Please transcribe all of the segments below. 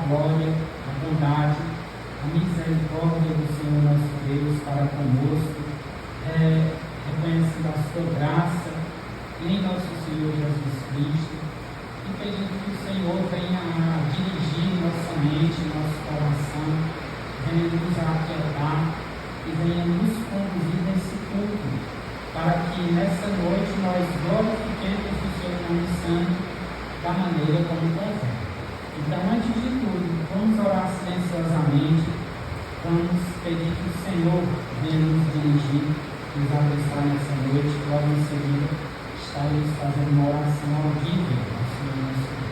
glória, a bondade, a misericórdia do Senhor nosso Deus para conosco, reconhecendo a sua graça em nosso Senhor Jesus Cristo, e pedindo que o Senhor venha a dirigir nossa mente, nosso coração, venha nos aquietar e venha nos conduzir nesse culto, para que nessa noite nós glorifiquemos o seu nome santo da maneira como convém. Então, antes de tudo, vamos orar silenciosamente, vamos pedir que o Senhor venha nos dirigir, nos abençoar nessa noite. Logo em seguida, estaremos fazendo uma oração audível ao Senhor nosso Deus.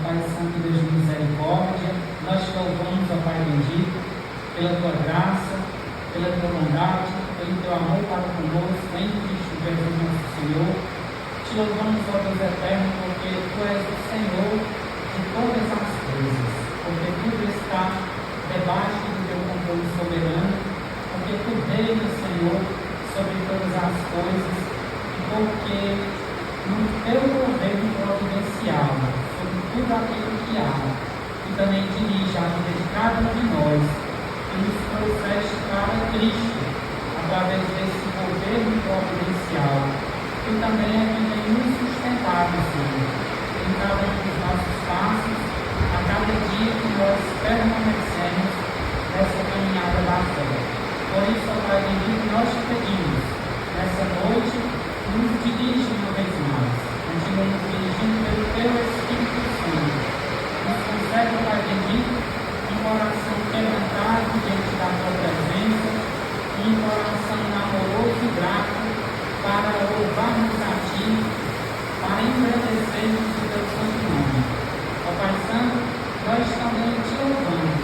Pai Santo, Deus de misericórdia, nós te louvamos, ó Pai bendito, pela tua graça, pela tua bondade, pelo teu amor para conosco, em Cristo Jesus nosso Senhor. Te louvamos, ó Deus eterno, porque tu és o Senhor de todas as coisas, porque tudo está debaixo do teu controle soberano, porque tu reinas, Senhor, sobre todas as coisas, e porque no teu governo providencial, sobre tudo aquilo que há, e também dirige a vida de cada um de nós, e nos trouxeste para Cristo, através desse governo providencial, que também é quem tem nos sustentado, Senhor, em cada um dos nossos passos, a cada dia que nós permanecemos nessa caminhada da fé. Por isso, ó Pai bendito, nós te pedimos, nessa noite, nos dirige uma vez mais, continua nos dirigindo pelo teu Espírito Santo. Nos concede, Pai bendito, um coração quebrantado diante da tua presença, um coração amoroso e grato para louvarmos a ti, para engrandecermos o teu santo nome. Ó Pai Santo, nós também te louvamos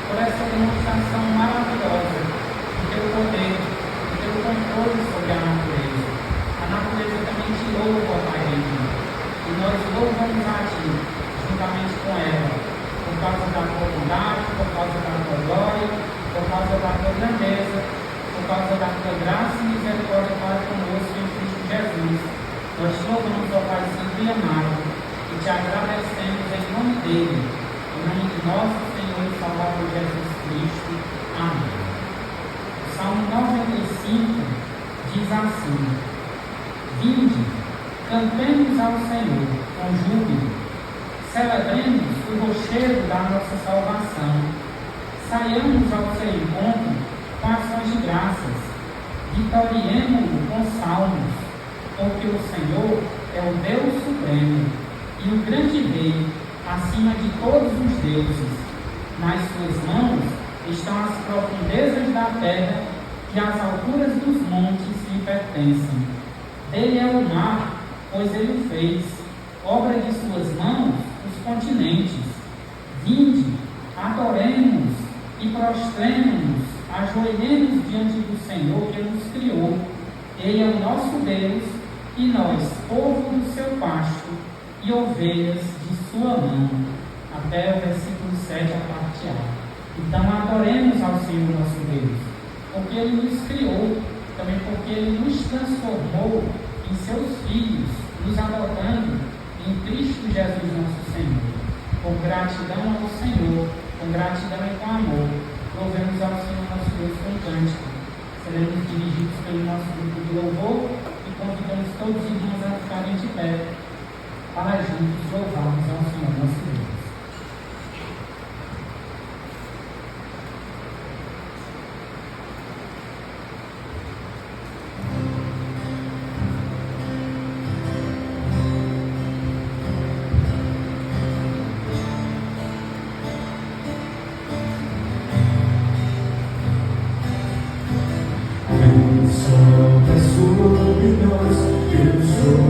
por essa demonstração maravilhosa do teu poder, do teu controle sobre a natureza. A natureza também te louva, ó Pai bendito, e nós louvamos a ti, juntamente com ela, por causa da tua bondade, por causa da tua glória, por causa da tua grandeza, por causa da tua graça e misericórdia para conosco em Cristo Jesus. Nós te louvamos, ó Pai Santo e amado, e te agradecemos em nome dele, em nome de nosso Senhor e Salvador Jesus Cristo. Amém. O Salmo 95 diz assim: Vinde, cantemos ao Senhor com júbilo, celebremos o rochedo da nossa salvação, saiamos ao seu encontro com ações de graças, vitoriemo-lo com salmos, porque o Senhor é o Deus supremo e o grande rei acima de todos os deuses. Nas suas mãos estão as profundezas da terra e as alturas dos montes lhe pertencem. Dele é o mar, pois ele o fez, obra de suas mãos, os continentes. Vinde, adoremos e prostremo-nos, ajoelhemos diante do Senhor que nos criou. Ele é o nosso Deus, e nós, povo do seu pasto, e ovelhas de sua mão. Até o versículo 7, a parte A. Então adoremos ao Senhor nosso Deus, porque Ele nos criou, também porque Ele nos transformou em seus filhos, nos adotando em Cristo Jesus nosso Senhor. Com gratidão ao Senhor, com gratidão e com amor, louvemos ao Senhor nosso Deus com cântico. Seremos dirigidos pelo nosso grupo de louvor e convidamos todos os irmãos a ficarem de pé para juntos louvarmos ao Senhor nosso Deus. Sobre nós, eu sou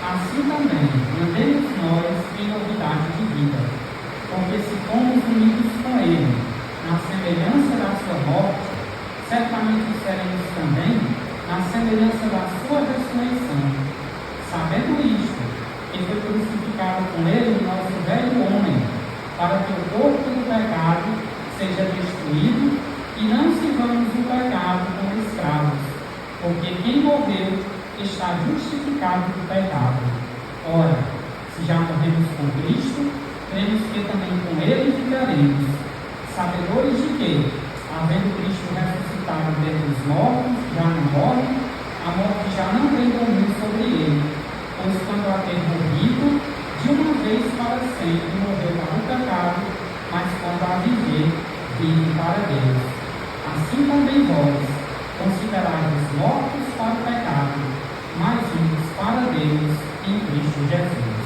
assim também andemos nós em novidade de vida, porque se fomos unidos com Ele, na semelhança da sua morte, certamente seremos também na semelhança da sua ressurreição. Sabendo isto, que foi crucificado com Ele o nosso velho homem, para que o corpo do pecado seja destruído e não sirvamos o pecado como escravos, porque quem morreu está justificado do pecado. Ora, se já morremos com Cristo, cremos que também com Ele viveremos, sabedores de que, havendo Cristo ressuscitado dentre os mortos, já não morre, a morte já não tem domínio sobre ele, pois quando a ter morrido, de uma vez para sempre morreu para o pecado, mas quando a viver, vive para Deus. Assim também vós, considerai-vos mortos para o pecado, mas vivos para Deus em Cristo Jesus.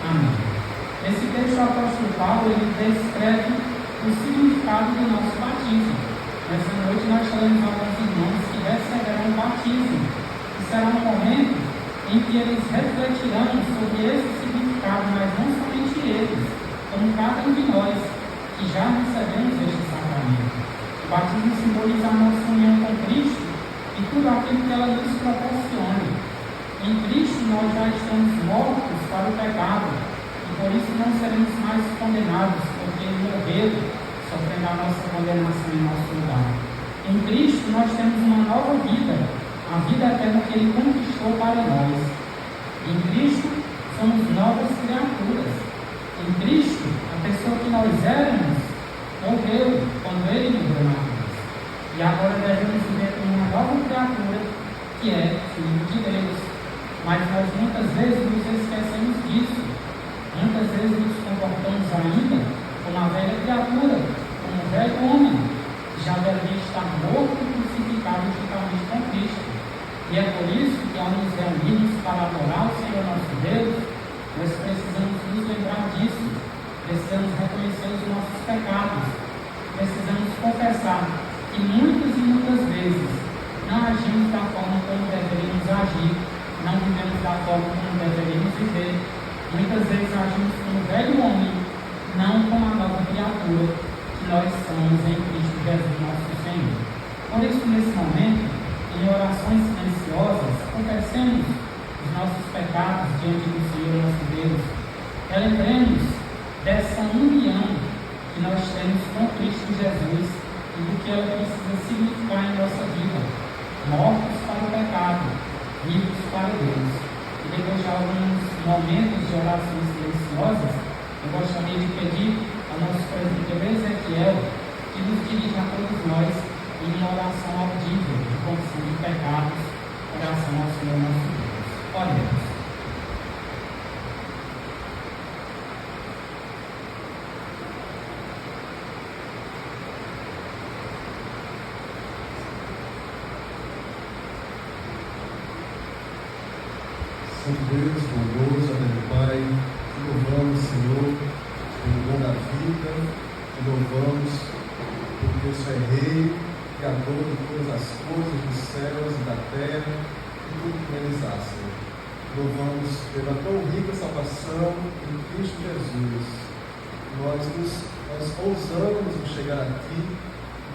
Amém. Esse texto do apóstolo Paulo, ele descreve o significado do nosso batismo. Nessa noite nós teremos alguns irmãos que receberão o batismo, e será um momento em que eles refletirão sobre esse significado, mas não somente eles, como cada um de nós que já recebemos este sacramento. O batismo simboliza a nossa união com Cristo e tudo aquilo que ela nos proporciona. Em Cristo nós já estamos mortos para o pecado e por isso não seremos mais condenados, porque Ele morreu, sofrendo a nossa condenação em nosso lugar. Em Cristo nós temos uma nova vida, a vida eterna que Ele conquistou para nós. Em Cristo somos novas criaturas. Em Cristo, a pessoa que nós éramos morreu quando Ele morreu na cruz. E agora devemos viver como uma nova criatura que é filho de Deus. Mas nós muitas vezes nos esquecemos disso. Muitas vezes nos comportamos ainda como a velha criatura, como o velho homem, que já deveria estar morto e crucificado juntamente com Cristo. E é por isso que ao nos reunirmos para adorar o Senhor nosso Deus, nós precisamos nos lembrar disso. Precisamos reconhecer os nossos pecados. Precisamos confessar que muitas e muitas vezes não agimos da forma como deveríamos agir, não vivemos da forma como deveríamos viver. Muitas vezes agimos como o velho homem, não como a nova criatura que nós somos em Cristo Jesus nosso Senhor. Por isso, nesse momento, em orações silenciosas, confessemos os nossos pecados diante do Senhor nosso Deus. Relembremos dessa união que nós temos com Cristo Jesus e do que ela precisa significar em nossa vida. Mortos para o pecado, vivos para Deus. E depois de alguns momentos de orações silenciosas, eu gostaria de pedir ao nosso presbítero Ezequiel que nos dirija a todos nós em uma oração audível de confissão de pecados, oração ao Senhor nosso Deus. Oremos. Santo Deus, bondoso, amém, Pai, te louvamos, Senhor, pelo dom da vida, te louvamos porque o Senhor é Rei, Criador de todas as coisas dos céus e da terra, e tudo que neles há, Senhor. Louvamos pela tão rica salvação em Cristo Jesus. Nós ousamos chegar a Ti,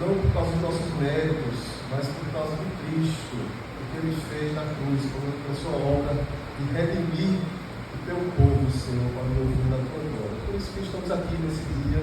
não por causa dos nossos méritos, mas por causa de Cristo, o que Ele fez na cruz, por sua obra de redimir o Teu povo, Senhor, para o louvor da Tua glória. Por isso que estamos aqui nesse dia,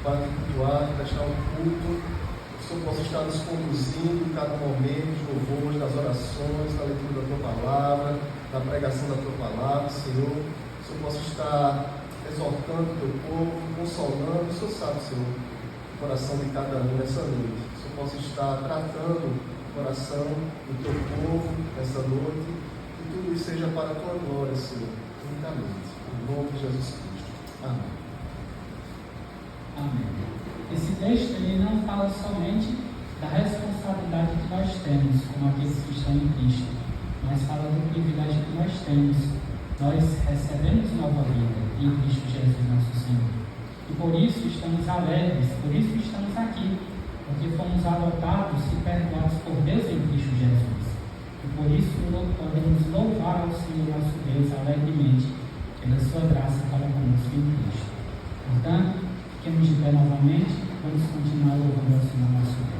para te cultuar, prestar um culto, que o Senhor possa estar nos conduzindo em cada momento, de louvores, das orações, da leitura da Tua palavra, da pregação da Tua palavra, Senhor. Que o Senhor possa estar exortando o Teu povo, consolando. O Senhor sabe, Senhor, o coração de cada um nessa noite. Que o Senhor possa estar tratando o coração do Teu povo nessa noite. Tudo isso seja para a Tua glória, Senhor, unicamente. Em nome de Jesus Cristo. Amém. Amém. Esse texto ele não fala somente da responsabilidade que nós temos como aqueles que estão em Cristo, mas fala do privilégio que nós temos. Nós recebemos nova vida em Cristo Jesus nosso Senhor. E por isso estamos alegres, por isso estamos aqui, porque fomos adotados e perdoados por Deus em Cristo Jesus. E por isso podemos louvar ao Senhor nosso Deus alegremente, pela sua graça para conosco em Cristo. Portanto, fiquemos de pé novamente, vamos continuar louvando ao Senhor nosso Deus.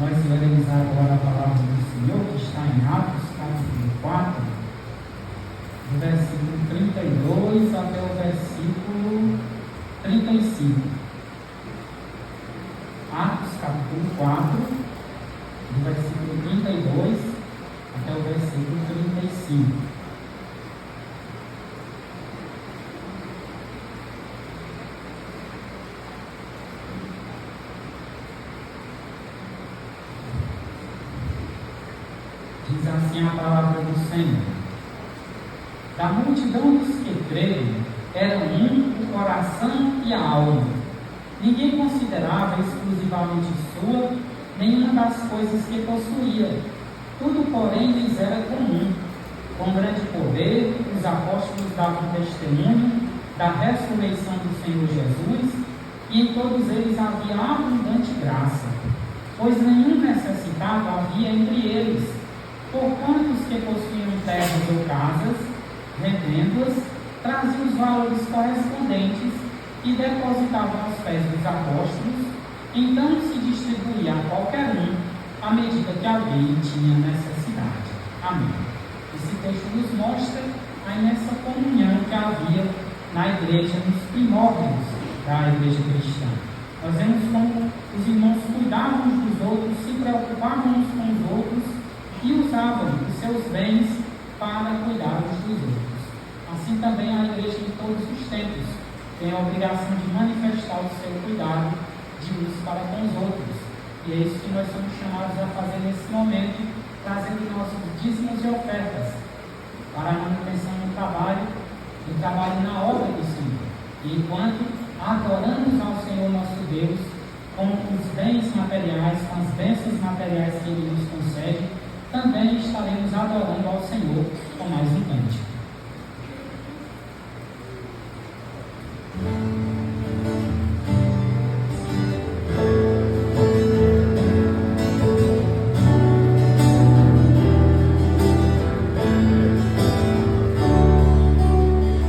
Nós leremos agora a palavra do Senhor, que está em Atos, capítulo 4, do versículo 32 até o versículo 35. Atos, capítulo 4, do versículo 32 até o versículo 35. Diz assim a palavra do Senhor: da multidão dos que creram, era um o coração e a alma. Ninguém considerava exclusivamente sua nenhuma das coisas que possuía. Tudo, porém, lhes era comum. Com grande poder, os apóstolos davam testemunho da ressurreição do Senhor Jesus, e em todos eles havia abundante graça, pois nenhum necessitado havia entre eles. Porquanto os que possuíam terras ou casas, vendendo-as, traziam os valores correspondentes e depositavam aos pés dos apóstolos. Então se distribuía a qualquer um à medida que alguém tinha necessidade. Amém. Esse texto nos mostra a imensa comunhão que havia na igreja, nos primórdios da igreja cristã. Nós vemos como os irmãos cuidavam uns dos outros, se preocupavam uns com os outros e usavam os seus bens para cuidar uns dos outros. Assim também a igreja em todos os tempos tem a obrigação de manifestar o seu cuidado de uns para com os outros. E é isso que nós somos chamados a fazer nesse momento, trazendo nossos dízimos e ofertas para a manutenção do trabalho na obra do Senhor. E enquanto adoramos ao Senhor nosso Deus com os bens materiais, com as bênçãos materiais que Ele nos concede, também estaremos adorando ao Senhor com mais um cântico.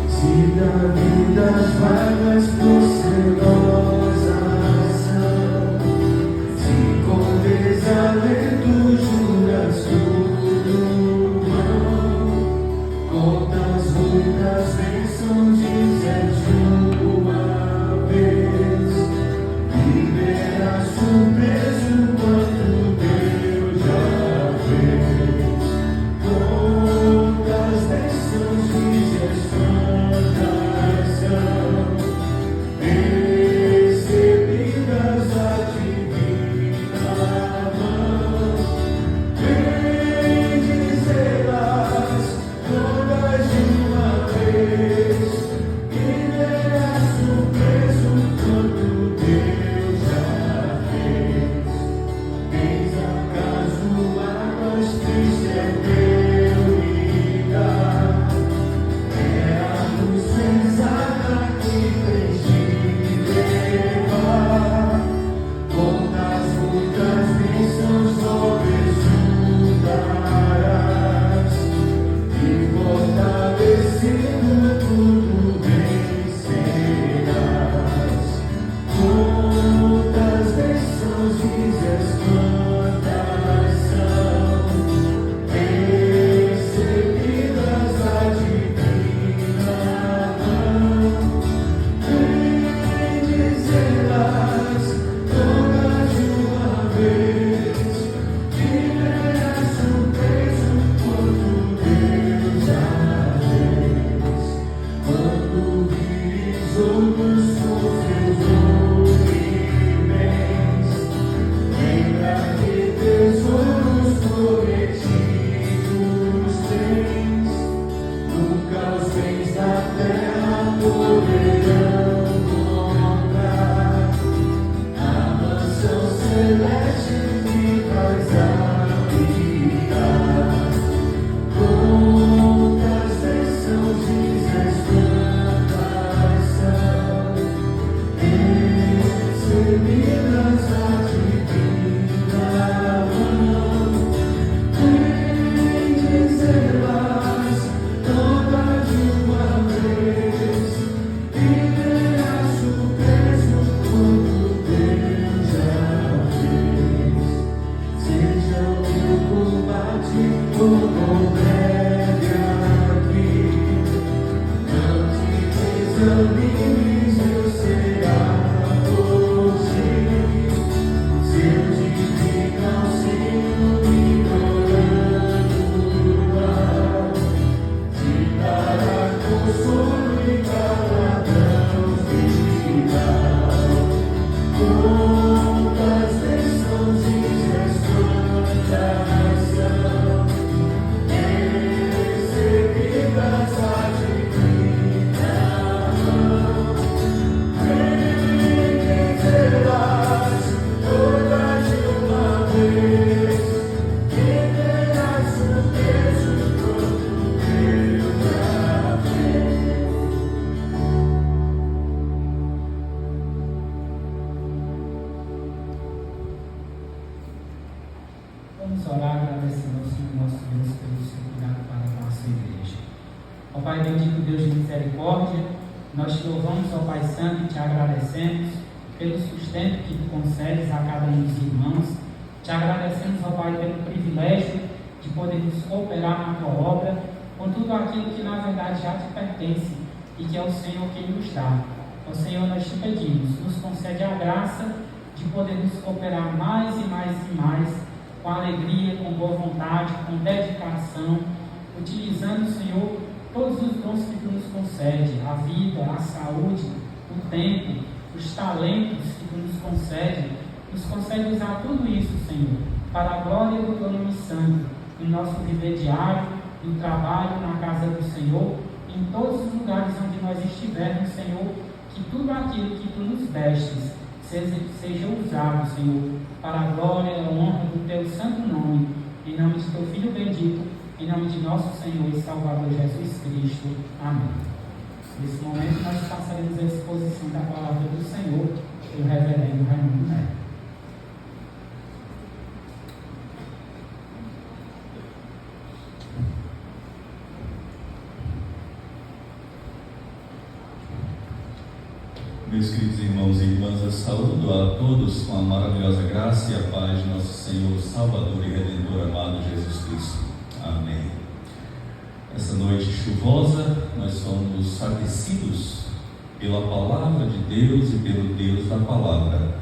Se da vida as vagas procelosas são, se com desalento julgas tudo vão, Vamos orar agradecendo ao Senhor nosso Deus pelo seu cuidado para a nossa igreja. Ó Pai bendito, Deus de misericórdia, nós te louvamos, ó Pai Santo, e te agradecemos pelo sustento que tu concedes a cada um dos irmãos. Te agradecemos, ó Pai, pelo privilégio de podermos cooperar na tua obra com tudo aquilo que na verdade já te pertence e que é o Senhor quem nos dá. Ó Senhor, nós te pedimos, nos concede a graça de podermos cooperar mais e mais e mais, com alegria, com boa vontade, com dedicação, utilizando, Senhor, todos os dons que tu nos concede, a vida, a saúde, o tempo, os talentos que tu nos concede usar tudo isso, Senhor, para a glória do teu nome santo, no nosso viver diário, no trabalho, na casa do Senhor, em todos os lugares onde nós estivermos, Senhor, que tudo aquilo que tu nos destes seja usado, Senhor, para a glória e a honra do teu santo nome, em nome de teu Filho bendito, em nome de nosso Senhor e Salvador Jesus Cristo. Amém. Nesse momento nós passaremos a exposição da palavra do Senhor pelo reverendo Raimundo Neto. Meus queridos irmãos e irmãs, eu saúdo a todos com a maravilhosa graça e a paz de nosso Senhor, Salvador e Redentor amado Jesus Cristo. Amém. Essa noite chuvosa, nós somos aquecidos pela Palavra de Deus e pelo Deus da Palavra.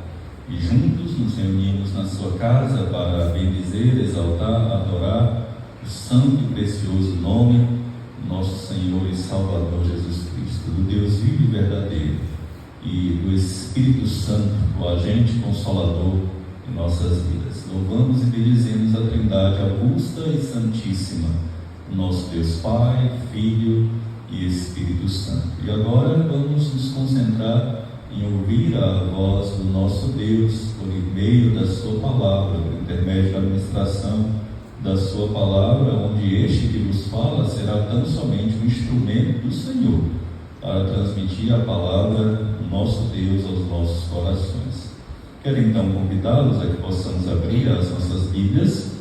E juntos nos reunimos na sua casa para bendizer, exaltar, adorar o santo e precioso nome do nosso Senhor e Salvador Jesus Cristo, do Deus vivo e verdadeiro, e do Espírito Santo, o agente consolador em nossas vidas. Louvamos e bendizemos a Trindade augusta e santíssima, o nosso Deus Pai, Filho e Espírito Santo. E agora vamos nos concentrar em ouvir a voz do nosso Deus por meio da sua palavra, por intermédio da ministração da sua palavra, onde este que vos fala será tão somente um instrumento do Senhor para transmitir a palavra do nosso Deus aos nossos corações. Quero então convidá-los a que possamos abrir as nossas Bíblias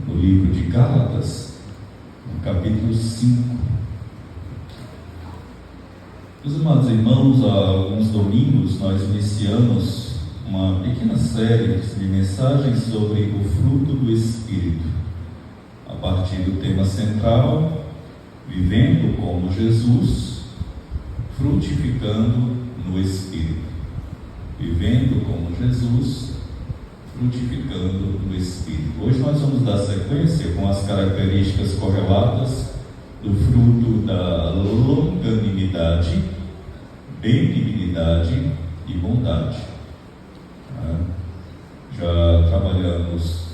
no livro de Gálatas, no capítulo 5. Meus amados irmãos, há alguns domingos nós iniciamos uma pequena série de mensagens sobre o fruto do Espírito, a partir do tema central, vivendo como Jesus, frutificando no Espírito. Vivendo como Jesus, frutificando no Espírito. Hoje nós vamos dar sequência com as características correlatas do fruto da longanimidade, benignidade e bondade. Já trabalhamos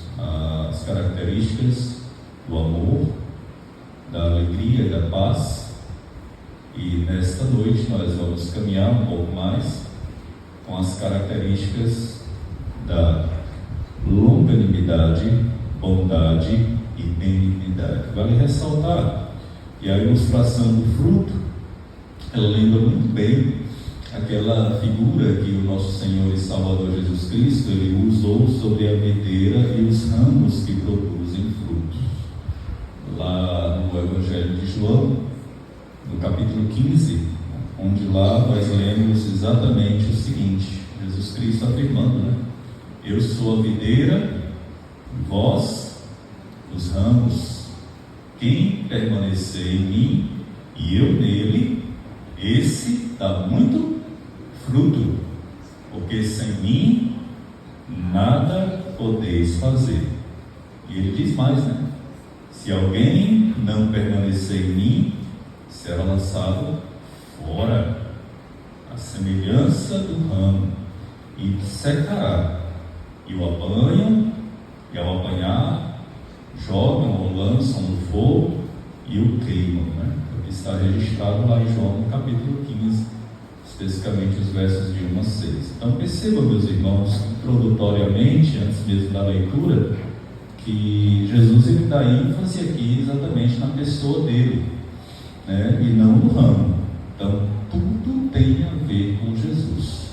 as características do amor, da alegria e da paz, e nesta noite nós vamos caminhar um pouco mais com as características da longanimidade, bondade e benignidade. Vale ressaltar que a ilustração do fruto, ela lembra muito bem aquela figura que o nosso Senhor e Salvador Jesus Cristo ele usou sobre a videira e os ramos que produzem frutos. Lá no Evangelho de João, no capítulo 15, onde lá nós lemos exatamente o seguinte: Jesus Cristo afirmando, eu sou a videira, vós dos ramos. Quem permanecer em mim e eu nele, esse dá muito fruto, porque sem mim nada podeis fazer. E ele diz mais, né? Se alguém não permanecer em mim, será lançado fora, a semelhança do ramo, e secará. E o apanham, e ao apanhar, jogam ou lançam no fogo e o queimam, né? Porque está registrado lá em João, no capítulo 15, especificamente os versos de 1 a 6. Então percebam, meus irmãos, introdutoriamente, antes mesmo da leitura, que Jesus ele dá ênfase aqui exatamente na pessoa dele, né? E não no ramo. Então tudo tem a ver com Jesus.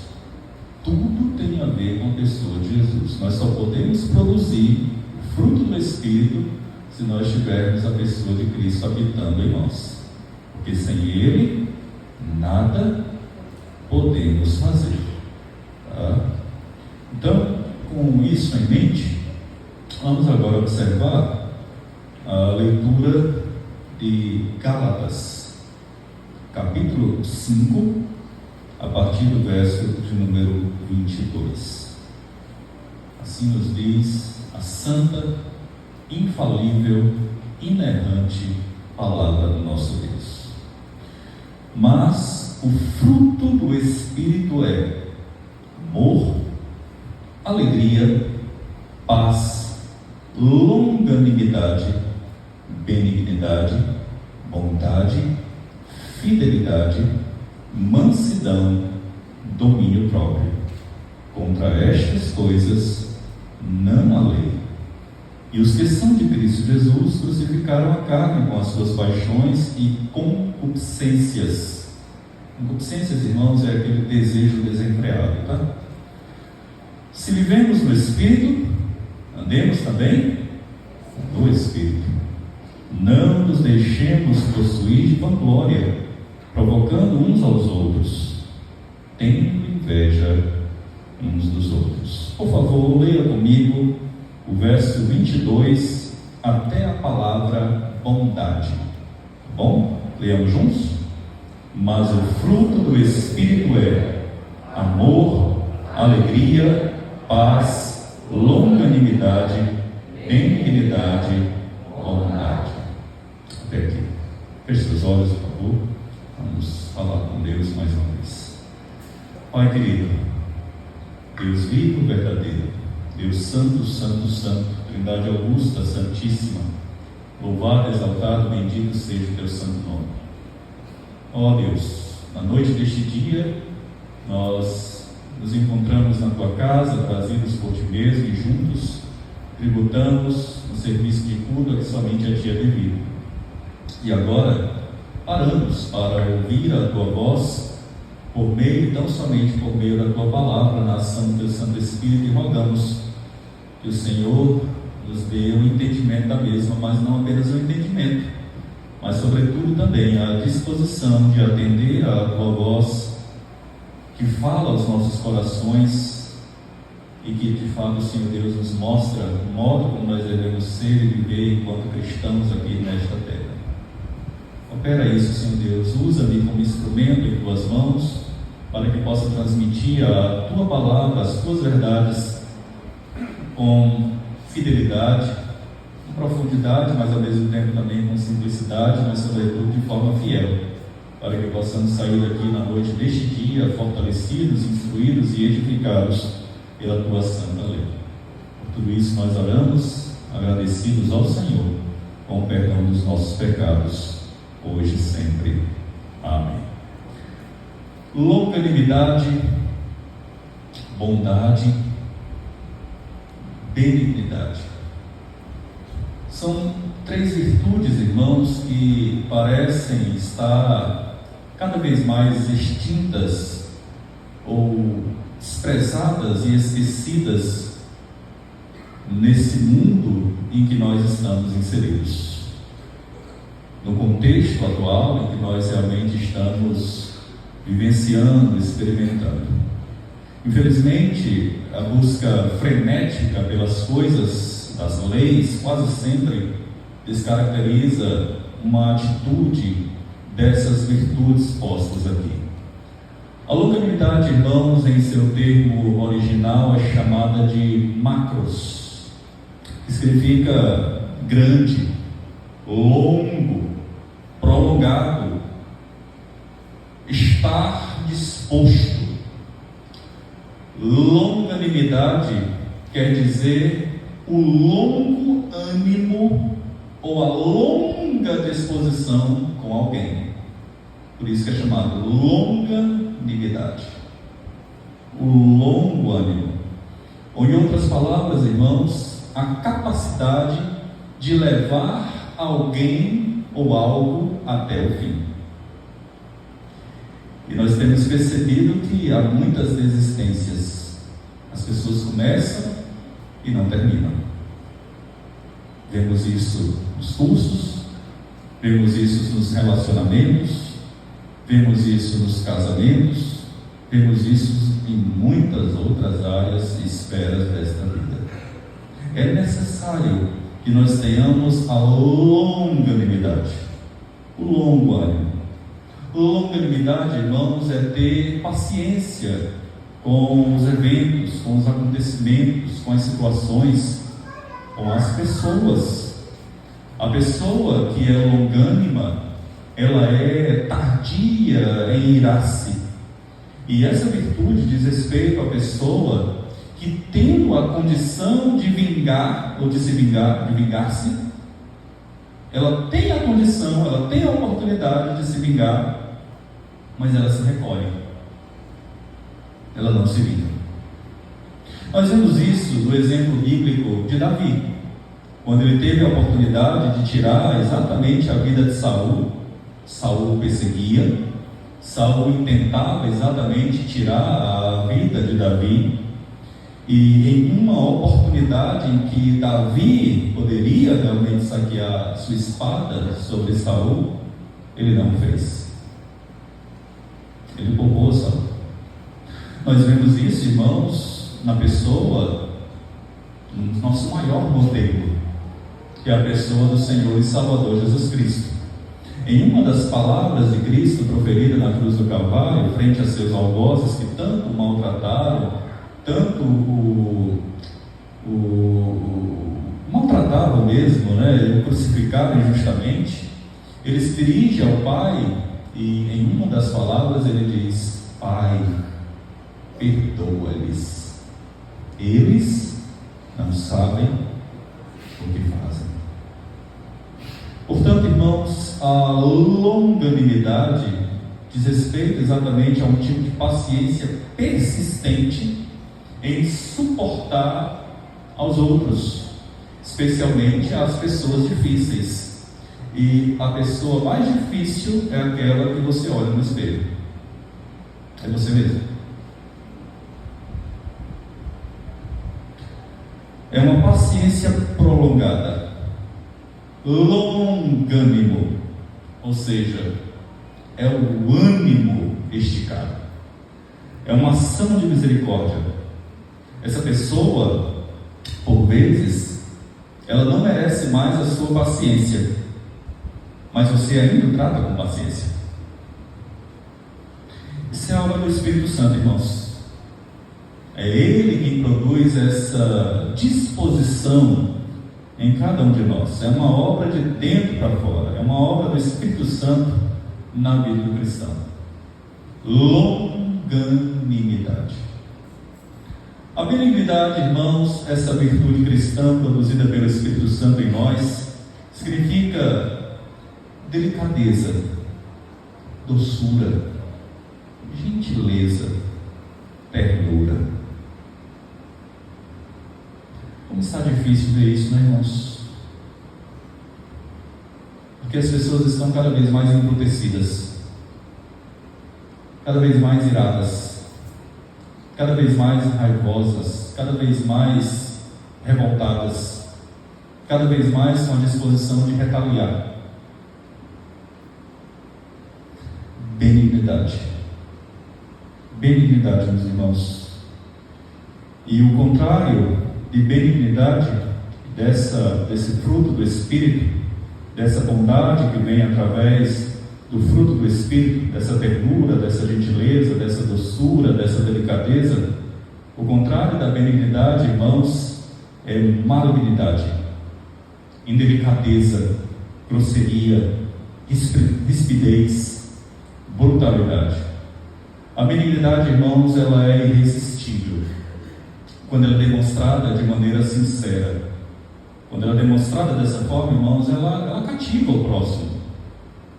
Tudo tem a ver com a pessoa de Jesus. Nós só podemos produzir o fruto do Espírito se nós tivermos a pessoa de Cristo habitando em nós. Porque sem Ele, nada podemos fazer. Tá? Então, com isso em mente, vamos agora observar a leitura de Gálatas, capítulo 5, a partir do verso de número 22. Assim nos diz a santa, infalível, inerrante palavra do nosso Deus. Mas o fruto do Espírito é amor, alegria, paz, longanimidade, benignidade, bondade, fidelidade, mansidão, domínio próprio. Contra estas coisas não há lei. E os que são de Cristo Jesus crucificaram a carne com as suas paixões e concupiscências. Concupiscências, irmãos, é aquele desejo desenfreado, tá? Se vivemos no Espírito, andemos também no Espírito. Não nos deixemos possuir de vanglória, provocando uns aos outros, tendo inveja uns dos outros. Por favor, leia comigo o verso 22 até a palavra bondade. Bom? Leamos juntos? Mas o fruto do Espírito é amor, alegria, paz, longanimidade, benignidade, bondade. Até aqui. Feche seus olhos, por favor. Vamos falar com Deus mais uma vez. Pai querido, Deus vivo, verdadeiro, Deus santo, santo, santo, Trindade augusta, santíssima, louvado, exaltado, bendito seja o teu santo nome. Ó Deus, na noite deste dia, nós nos encontramos na tua casa, trazidos por ti mesmo e juntos tributamos um serviço de culto que somente a ti é devido. E agora paramos para ouvir a tua voz por meio, tão somente por meio da tua palavra, na ação do teu Santo Espírito, e rogamos que o Senhor nos dê o entendimento da mesma, mas não apenas o entendimento, mas sobretudo também a disposição de atender à tua voz que fala aos nossos corações e que de fato, Senhor Deus, nos mostra o modo como nós devemos ser e viver enquanto cristãos aqui nesta terra. Opera isso, Senhor Deus, usa-me como instrumento em tuas mãos para que possa transmitir a tua palavra, as tuas verdades com fidelidade, com profundidade, mas ao mesmo tempo também com simplicidade, mas sobretudo de forma fiel, para que possamos sair daqui na noite deste dia fortalecidos, instruídos e edificados pela tua santa lei. Por tudo isso nós oramos, agradecidos ao Senhor, com o perdão dos nossos pecados, hoje e sempre. Amém. Longanimidade, bondade, benignidade. São três virtudes, irmãos, que parecem estar cada vez mais extintas ou desprezadas e esquecidas nesse mundo em que nós estamos inseridos. No contexto atual em que nós realmente estamos vivenciando, experimentando. Infelizmente, a busca frenética pelas coisas das leis quase sempre descaracteriza uma atitude dessas virtudes postas aqui. A longanimidade, irmãos, em seu termo original é chamada de macros, que significa grande, longo, prolongado, estar disposto. Longanimidade quer dizer o longo ânimo ou a longa disposição com alguém. Por isso que é chamado longanimidade. O longo ânimo. Ou, em outras palavras, irmãos, a capacidade de levar alguém ou algo até o fim. E nós temos percebido que há muitas desistências. As pessoas começam e não terminam. Vemos isso nos cursos, vemos isso nos relacionamentos, vemos isso nos casamentos, vemos isso em muitas outras áreas e esferas desta vida. É necessário que nós tenhamos a longanimidade, o longo ânimo. Longanimidade, irmãos, é ter paciência com os eventos, com os acontecimentos, com as situações, com as pessoas. A pessoa que é longânima, ela é tardia em irar-se. E essa virtude diz respeito à pessoa que, tendo a condição de vingar ou de se vingar, de vingar-se, ela tem a condição, ela tem a oportunidade de se vingar, mas ela se recolhe, ela não se vinga. Nós vemos isso no exemplo bíblico de Davi, quando ele teve a oportunidade de tirar exatamente a vida de Saul. Saul perseguia, Saul tentava exatamente tirar a vida de Davi, e em uma oportunidade em que Davi poderia realmente saquear sua espada sobre Saul, ele não fez. Ele poupou Saul. Nós vemos isso, irmãos, na pessoa, no nosso maior modelo, que é a pessoa do Senhor e Salvador Jesus Cristo. Em uma das palavras de Cristo proferida na cruz do Calvário, frente a seus algozes que tanto o maltrataram, tanto maltratavam mesmo, né? O crucificaram injustamente, ele se dirige ao Pai e em uma das palavras ele diz: Pai, perdoa-lhes, eles não sabem o que fazem. Portanto, irmãos, a longanimidade diz respeito exatamente a um tipo de paciência persistente em suportar aos outros, especialmente as pessoas difíceis. E a pessoa mais difícil é aquela que você olha no espelho. É você mesmo. É uma paciência prolongada, longânimo, ou seja, é o ânimo esticado, é uma ação de misericórdia. Essa pessoa, por vezes, ela não merece mais a sua paciência, mas você ainda o trata com paciência. Isso é obra do Espírito Santo, irmãos. É Ele quem produz essa disposição em cada um de nós. É uma obra de dentro para fora, é uma obra do Espírito Santo na vida do cristão. Longanimidade. A benignidade, irmãos, essa virtude cristã produzida pelo Espírito Santo em nós, significa delicadeza, doçura, gentileza, ternura. Como está difícil ver isso, né, irmãos? Porque as pessoas estão cada vez mais embrutecidas, cada vez mais iradas, cada vez mais raivosas, cada vez mais revoltadas, cada vez mais com a disposição de retaliar. Benignidade. Benignidade, meus irmãos. E o contrário de benignidade, desse fruto do Espírito, dessa bondade que vem através do fruto do Espírito, dessa ternura, dessa gentileza, dessa doçura, dessa delicadeza. O contrário da benignidade, irmãos, é malignidade, indelicadeza, grosseria, rispidez, brutalidade. A benignidade, irmãos, ela é irresistível quando ela é demonstrada de maneira sincera. Quando ela é demonstrada dessa forma, irmãos, ela cativa o próximo.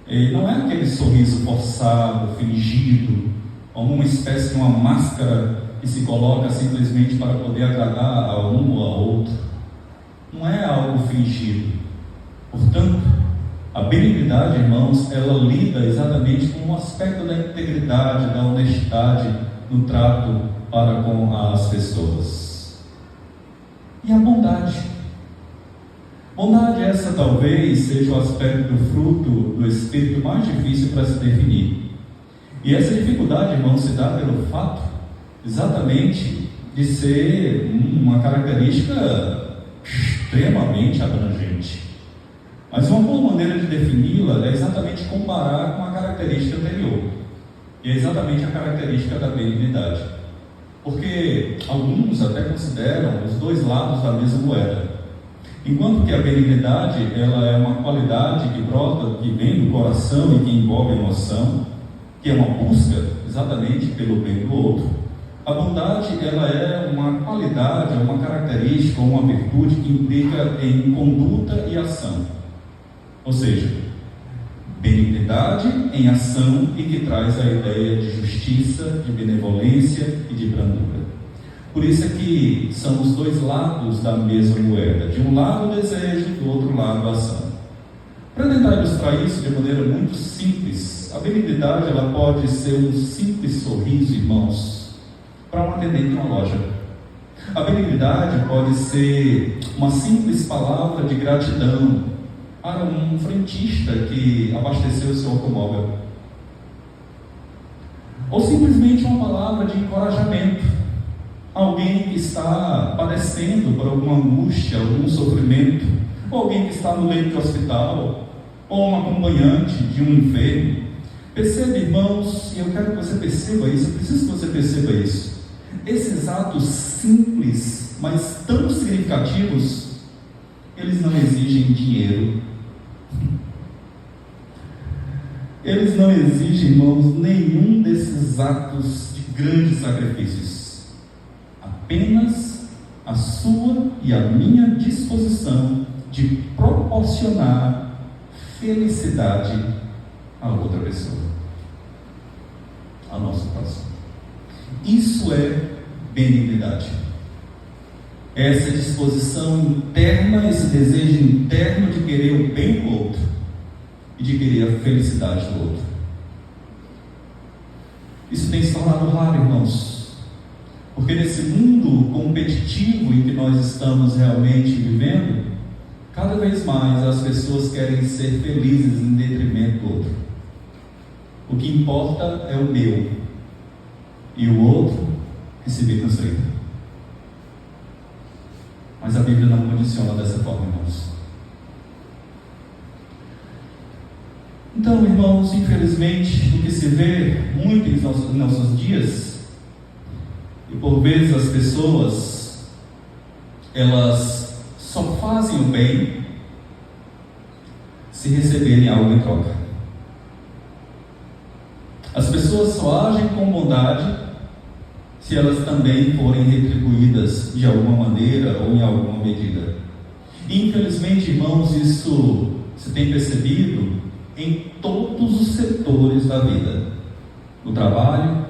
E não é aquele sorriso forçado, fingido, como uma espécie de uma máscara que se coloca simplesmente para poder agradar a um ou a outro. Não é algo fingido. Portanto, a benignidade, irmãos, ela lida exatamente com o aspecto da integridade, da honestidade no trato para com as pessoas. E a bondade. Bondade essa talvez seja o aspecto do fruto do Espírito mais difícil para se definir. E essa dificuldade, irmãos, se dá pelo fato exatamente de ser uma característica extremamente abrangente. Mas uma boa maneira de defini-la é exatamente comparar com a característica anterior, e é exatamente a característica da benignidade. Porque alguns até consideram os dois lados da mesma moeda. Enquanto que a benignidade, ela é uma qualidade que brota, que vem do coração e que envolve emoção, que é uma busca exatamente pelo bem do outro. A bondade, ela é uma qualidade, é uma característica, uma virtude que implica em conduta e ação. Ou seja, benignidade em ação e que traz a ideia de justiça, de benevolência e de brandura. Por isso é que são os dois lados da mesma moeda. De um lado o desejo, do outro lado a ação. Para tentar ilustrar isso de maneira muito simples, a benignidade ela pode ser um simples sorriso, irmãos, para um atendente de uma loja. A benignidade pode ser uma simples palavra de gratidão para um frentista que abasteceu o seu automóvel. Ou simplesmente uma palavra de encorajamento. Alguém que está padecendo por alguma angústia, algum sofrimento, ou alguém que está no leito de hospital, ou um acompanhante de um enfermo. Perceba, irmãos, e eu quero que você perceba isso, eu preciso que você perceba isso. Esses atos simples, mas tão significativos, eles não exigem dinheiro. Eles não exigem, irmãos, nenhum desses atos de grandes sacrifícios. Apenas a sua e a minha disposição de proporcionar felicidade a outra pessoa, ao nosso coração. Isso é benignidade. Essa disposição interna, esse desejo interno de querer o bem do outro e de querer a felicidade do outro. Isso tem se tornado raro, irmãos. Porque nesse mundo competitivo em que nós estamos realmente vivendo, cada vez mais as pessoas querem ser felizes em detrimento do outro. O que importa é o meu, e o outro que se vê constrangido. Mas a Bíblia não condiciona dessa forma, irmãos. Então, irmãos, infelizmente, o que se vê muito em nossos dias, e por vezes as pessoas, elas só fazem o bem se receberem algo em troca. As pessoas só agem com bondade se elas também forem retribuídas de alguma maneira ou em alguma medida. E, infelizmente, irmãos, isso se tem percebido em todos os setores da vida. No trabalho,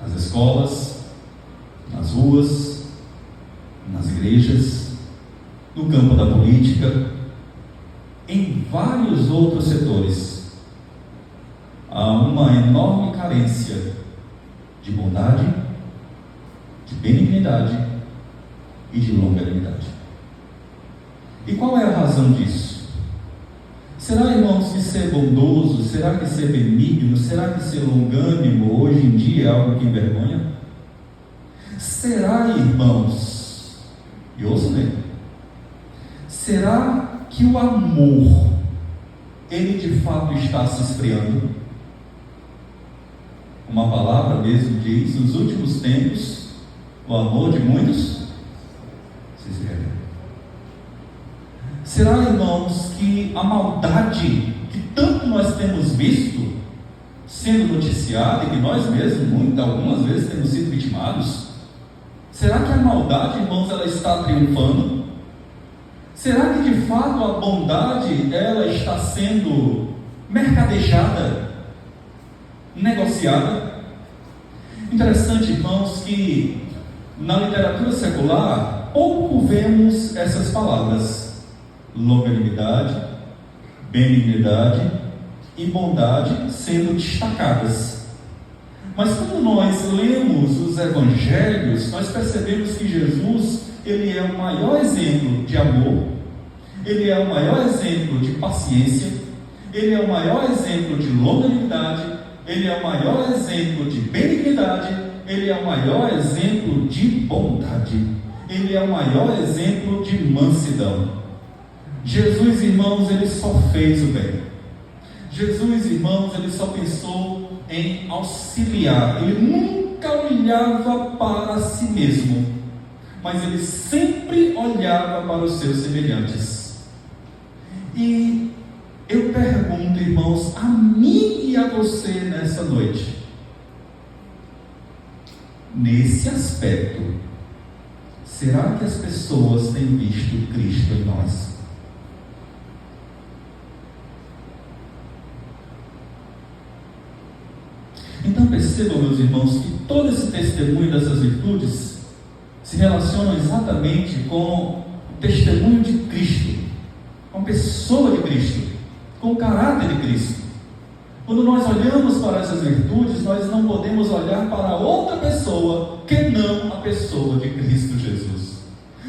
nas escolas, nas ruas, nas igrejas, no campo da política, em vários outros setores. Há uma enorme carência de bondade, de benignidade e de longanimidade. E qual é a razão disso? Será, irmãos, que ser bondoso, será que ser benigno, será que ser longânimo hoje em dia é algo que envergonha? Será, irmãos, e ouçam bem, será que o amor, ele de fato está se esfriando? Uma palavra mesmo diz, nos últimos tempos, o amor de muitos se esfriará. Será, irmãos, que a maldade que tanto nós temos visto sendo noticiada e que nós mesmos, algumas vezes, temos sido vitimados, será que a maldade, irmãos, ela está triunfando? Será que de fato a bondade ela está sendo mercadejada, negociada? Interessante, irmãos, que na literatura secular pouco vemos essas palavras: longanimidade, benignidade e bondade sendo destacadas. Mas quando nós lemos os evangelhos, nós percebemos que Jesus, ele é o maior exemplo de amor, ele é o maior exemplo de paciência, ele é o maior exemplo de longanimidade, ele é o maior exemplo de benignidade, ele é o maior exemplo de bondade, ele é o maior exemplo de mansidão. Jesus, irmãos, ele só fez o bem. Jesus, irmãos, ele só pensou em auxiliar, ele nunca olhava para si mesmo, mas ele sempre olhava para os seus semelhantes. E eu pergunto, irmãos, a mim e a você nessa noite, nesse aspecto, será que as pessoas têm visto Cristo em nós? Então percebam, meus irmãos, que todo esse testemunho dessas virtudes se relacionam exatamente com o testemunho de Cristo, com a pessoa de Cristo, com o caráter de Cristo. Quando nós olhamos para essas virtudes, nós não podemos olhar para outra pessoa que não a pessoa de Cristo Jesus.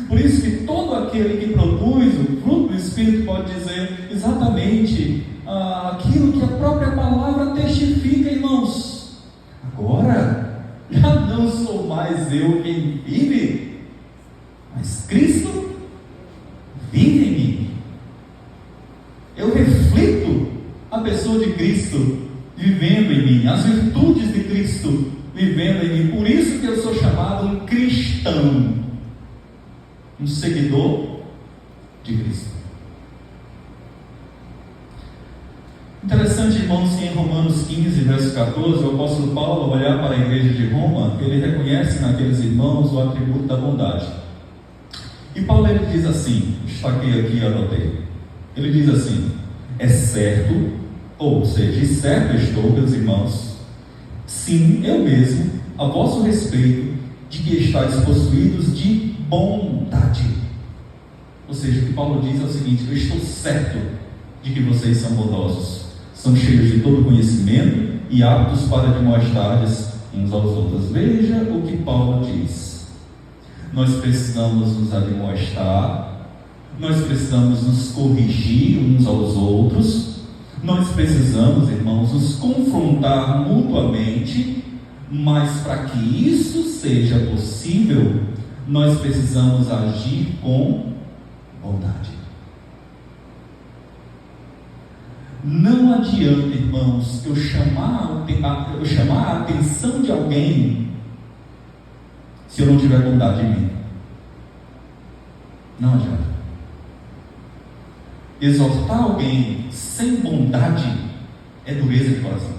Por isso que todo aquele que produz o fruto do Espírito pode dizer exatamente aquilo que a própria palavra testifica, irmãos. Agora, já não sou mais eu quem vive, mas Cristo vive em mim. Eu reflito a pessoa de Cristo vivendo em mim, as virtudes de Cristo vivendo em mim. Por isso que eu sou chamado um cristão, um seguidor de Cristo. Interessante, irmãos, que em Romanos 15, verso 14, o apóstolo Paulo, ao olhar para a igreja de Roma, ele reconhece naqueles irmãos o atributo da bondade. E Paulo, ele diz assim, destaquei aqui e anotei, ele diz assim: é certo, ou seja, de certo estou, meus irmãos, sim, eu mesmo, a vosso respeito, de que estáis possuídos de bondade. Ou seja, o que Paulo diz é o seguinte: eu estou certo de que vocês são bondosos, são cheios de todo conhecimento e aptos para admoestar-lhes uns aos outros. Veja o que Paulo diz: nós precisamos nos admoestar, nós precisamos nos corrigir uns aos outros, nós precisamos, irmãos, nos confrontar mutuamente, mas para que isso seja possível, nós precisamos agir com bondade. Não adianta, irmãos, eu chamar a atenção de alguém se eu não tiver bondade em mim. Não adianta. Exortar alguém sem bondade é dureza de coração.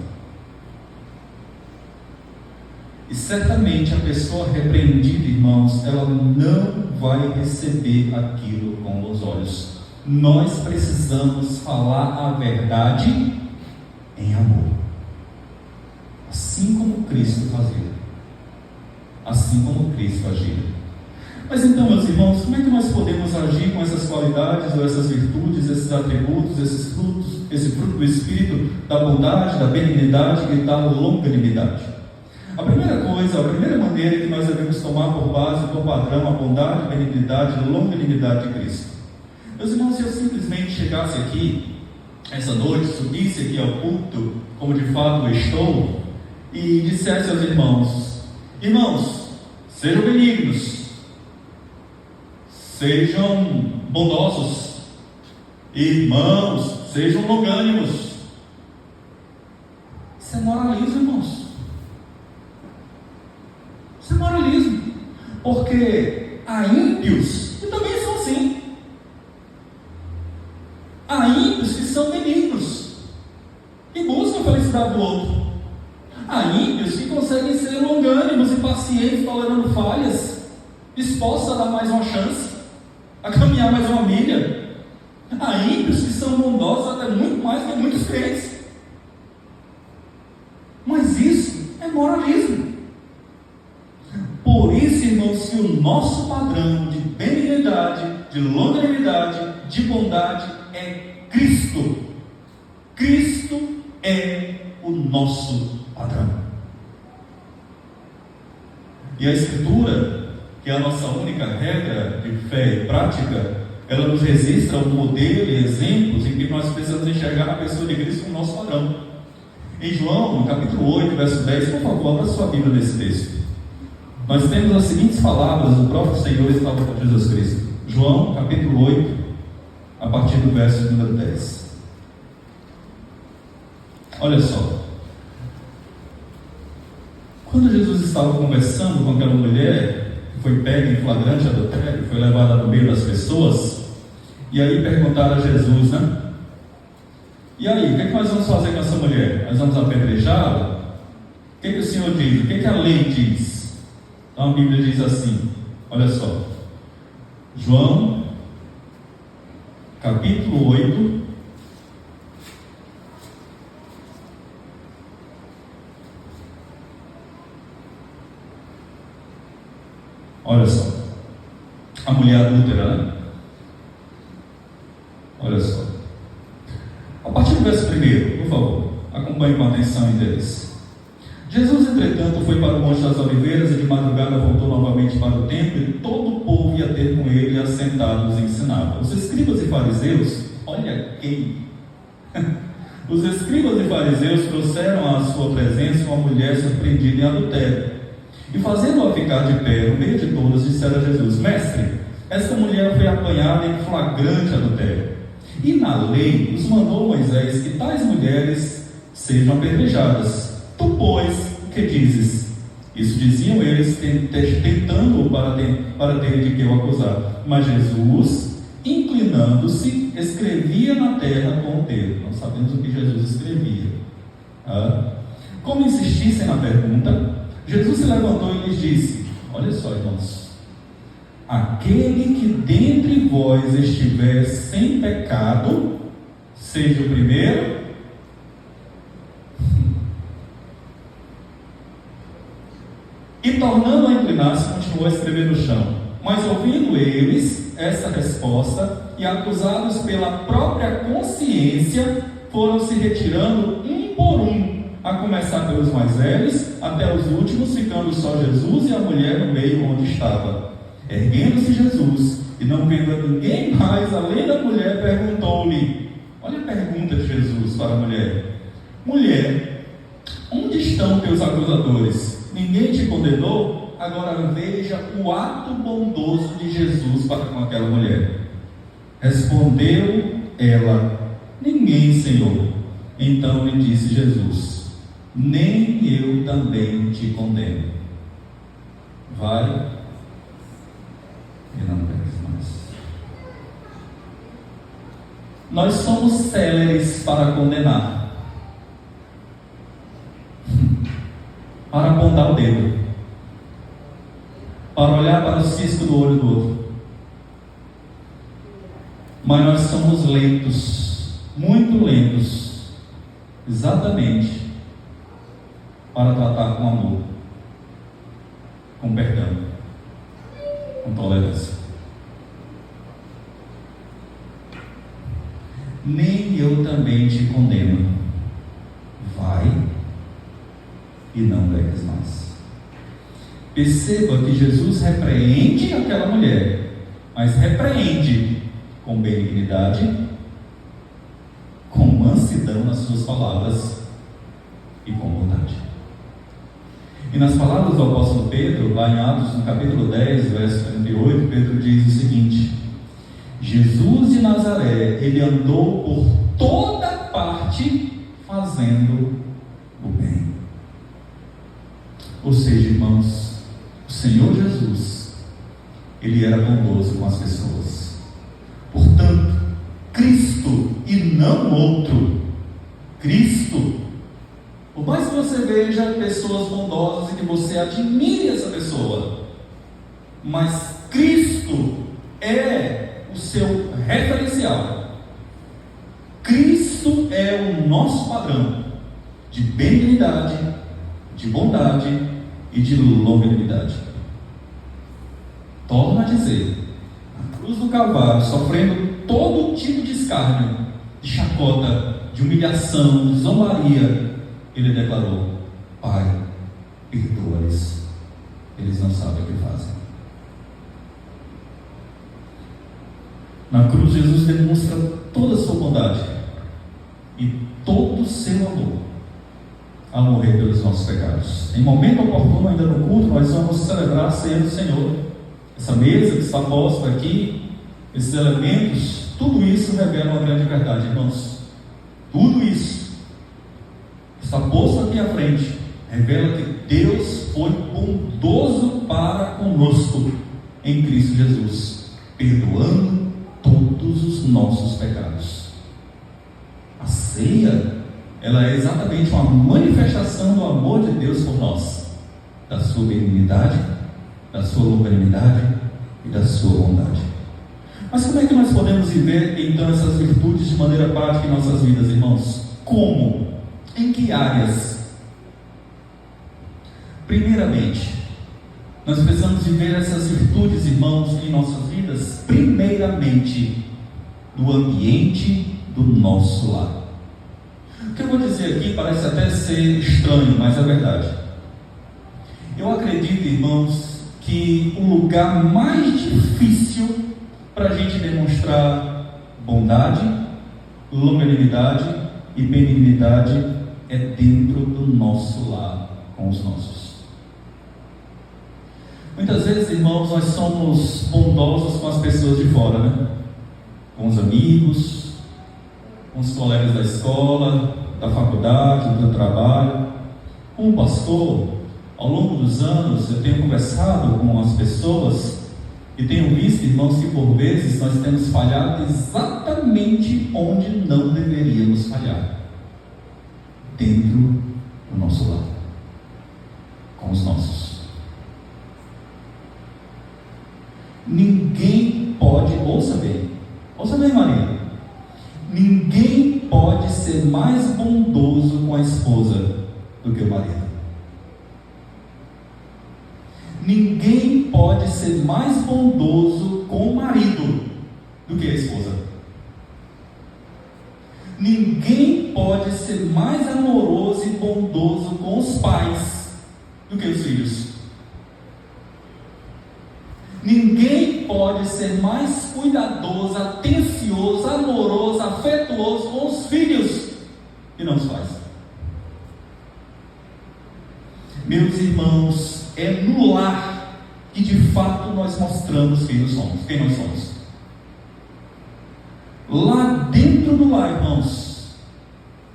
E certamente a pessoa repreendida, irmãos, ela não vai receber aquilo com os olhos. Nós precisamos falar a verdade em amor, assim como Cristo fazia, assim como Cristo agia. Mas então, meus irmãos, como é que nós podemos agir com essas qualidades, ou essas virtudes, esses atributos, esses frutos, esse fruto do Espírito, da bondade, da benignidade e da longanimidade? A primeira coisa, a primeira maneira que nós devemos tomar por base, por padrão, a bondade, a benignidade e a longanimidade de Cristo. Meus irmãos, se eu simplesmente chegasse aqui essa noite, subisse aqui ao culto, como de fato estou, e dissesse aos irmãos: irmãos, sejam benignos, sejam bondosos, Irmãos, sejam longânimos. Isso é moralismo, irmãos. Isso é moralismo. Porque há ímpios que também são assim. Há ímpios que são benignos, que buscam a felicidade do outro. Há ímpios que conseguem ser longânimos e pacientes, tolerando falhas, dispostos a dar mais uma chance, a caminhar mais uma milha. Há ímpios que são bondosos até muito mais que muitos crentes. Mas isso é moralismo. Por isso, irmãos, que o nosso padrão de benignidade, de longanimidade, de bondade é Cristo. Cristo é o nosso padrão. E a Escritura, que é a nossa única regra de fé e prática, ela nos registra um modelo e exemplos em que nós precisamos enxergar na pessoa de Cristo como nosso padrão. Em João, no capítulo 8, verso 10, por favor, abra sua Bíblia nesse texto. Nós temos as seguintes palavras do próprio Senhor e Salvador Jesus Cristo. João, capítulo 8, a partir do verso número 10. Olha só. Quando Jesus estava conversando com aquela mulher que foi pega em flagrante adultério, foi levada no meio das pessoas, e aí perguntaram a Jesus, né? E aí, o que nós vamos fazer com essa mulher? Nós vamos apedrejá-la? O que o Senhor diz? O que a lei diz? Então a Bíblia diz assim, olha só, João, capítulo 8, olha só, a mulher adúltera, né? Olha só, a partir do verso 1, por favor, acompanhe com atenção em deles. Jesus, entretanto, foi para o Monte das Oliveiras e de madrugada voltou novamente para o templo, e todo o povo ia ter com ele, assentado, os ensinava. Os escribas e fariseus, olha quem! Os escribas e fariseus trouxeram à sua presença uma mulher surpreendida em adultério, e fazendo-a ficar de pé no meio de todas, disseram a Jesus: Mestre, esta mulher foi apanhada em flagrante adultério, e na lei nos mandou Moisés que tais mulheres sejam apedrejadas. Tu, pois, o que dizes? Isso diziam eles, tentando-o para ter de que o acusar. Mas Jesus, inclinando-se, escrevia na terra com o dedo. Nós sabemos o que Jesus escrevia. Como insistissem na pergunta, Jesus se levantou e lhes disse: olha só, irmãos, aquele que dentre vós estiver sem pecado, seja o primeiro. E tornando a inclinar-se, continuou a escrever no chão. Mas ouvindo eles esta resposta, e acusados pela própria consciência, foram se retirando um por um, a começar pelos mais velhos, até os últimos, ficando só Jesus e a mulher no meio onde estava. Erguendo-se Jesus, e não vendo a ninguém mais além da mulher, perguntou-lhe, olha a pergunta de Jesus para a mulher: mulher, onde estão teus acusadores? Ninguém te condenou? Agora veja o ato bondoso de Jesus para com aquela mulher. Respondeu ela: ninguém, Senhor. Então lhe disse Jesus: nem eu também te condeno. Vai e não peques mais. Nós somos céleres para condenar, para apontar o dedo, para olhar para o cisco do olho do outro. Mas nós somos lentos, muito lentos, exatamente para tratar com amor, com perdão, com tolerância. Nem eu também te condeno. Vai e não peques mais. Perceba que Jesus repreende aquela mulher, mas repreende com benignidade, com mansidão nas suas palavras e com bondade. E nas palavras do apóstolo Pedro, lá em Atos, no capítulo 10, verso 38, Pedro diz o seguinte: Jesus de Nazaré, ele andou por toda parte fazendo o bem. Ou seja, irmãos, o Senhor Jesus, ele era bondoso com as pessoas. Portanto, Cristo e não outro. Cristo. Por mais que você veja pessoas bondosas e que você admire essa pessoa, mas Cristo é o seu referencial. Cristo é o nosso padrão de benignidade, de bondade e de longanimidade. Torno a dizer, a cruz do Calvário, sofrendo todo tipo de escárnio, de chacota, de humilhação, de zombaria, ele declarou: Pai, perdoa-lhes, eles não sabem o que fazem. Na cruz, Jesus demonstra toda a sua bondade e todo o seu amor ao morrer pelos nossos pecados. Em momento oportuno, ainda no culto, nós vamos celebrar a ceia do Senhor. Essa mesa que está posta aqui, esses elementos, tudo isso revela uma grande verdade, irmãos. Tudo isso está posto aqui à frente, revela que Deus foi bondoso para conosco em Cristo Jesus, perdoando todos os nossos pecados. A ceia, ela é exatamente uma manifestação do amor de Deus por nós, da sua benignidade, da sua longanimidade e da sua bondade. Mas como é que nós podemos viver então essas virtudes de maneira prática em nossas vidas, irmãos? Como? Em que áreas? Primeiramente, nós precisamos viver essas virtudes, irmãos, em nossas vidas, primeiramente, no ambiente do nosso lar. O que eu vou dizer aqui parece até ser estranho, mas é verdade. Eu acredito, irmãos, que o lugar mais difícil para a gente demonstrar bondade, longanimidade e benignidade é dentro do nosso lar, com os nossos. Muitas vezes, irmãos, nós somos bondosos com as pessoas de fora, né? Com os amigos, com os colegas da escola, da faculdade, do trabalho. Como pastor, ao longo dos anos, eu tenho conversado com as pessoas e tenho visto, irmãos, que por vezes nós temos falhado exatamente onde não deveríamos falhar. Dentro do nosso lar, com os nossos. Ninguém pode, ouça bem, Maria, ninguém pode ser mais bondoso com a esposa do que o marido. Ninguém pode ser mais bondoso com o marido do que a esposa. Ninguém pode ser mais amoroso e bondoso com os pais do que os filhos. Ninguém pode ser mais cuidadoso, atencioso, amoroso, afetuoso com os filhos que não os pais. Meus irmãos, é no lar que de fato nós mostramos quem nós somos. Lá dentro do lar, irmãos,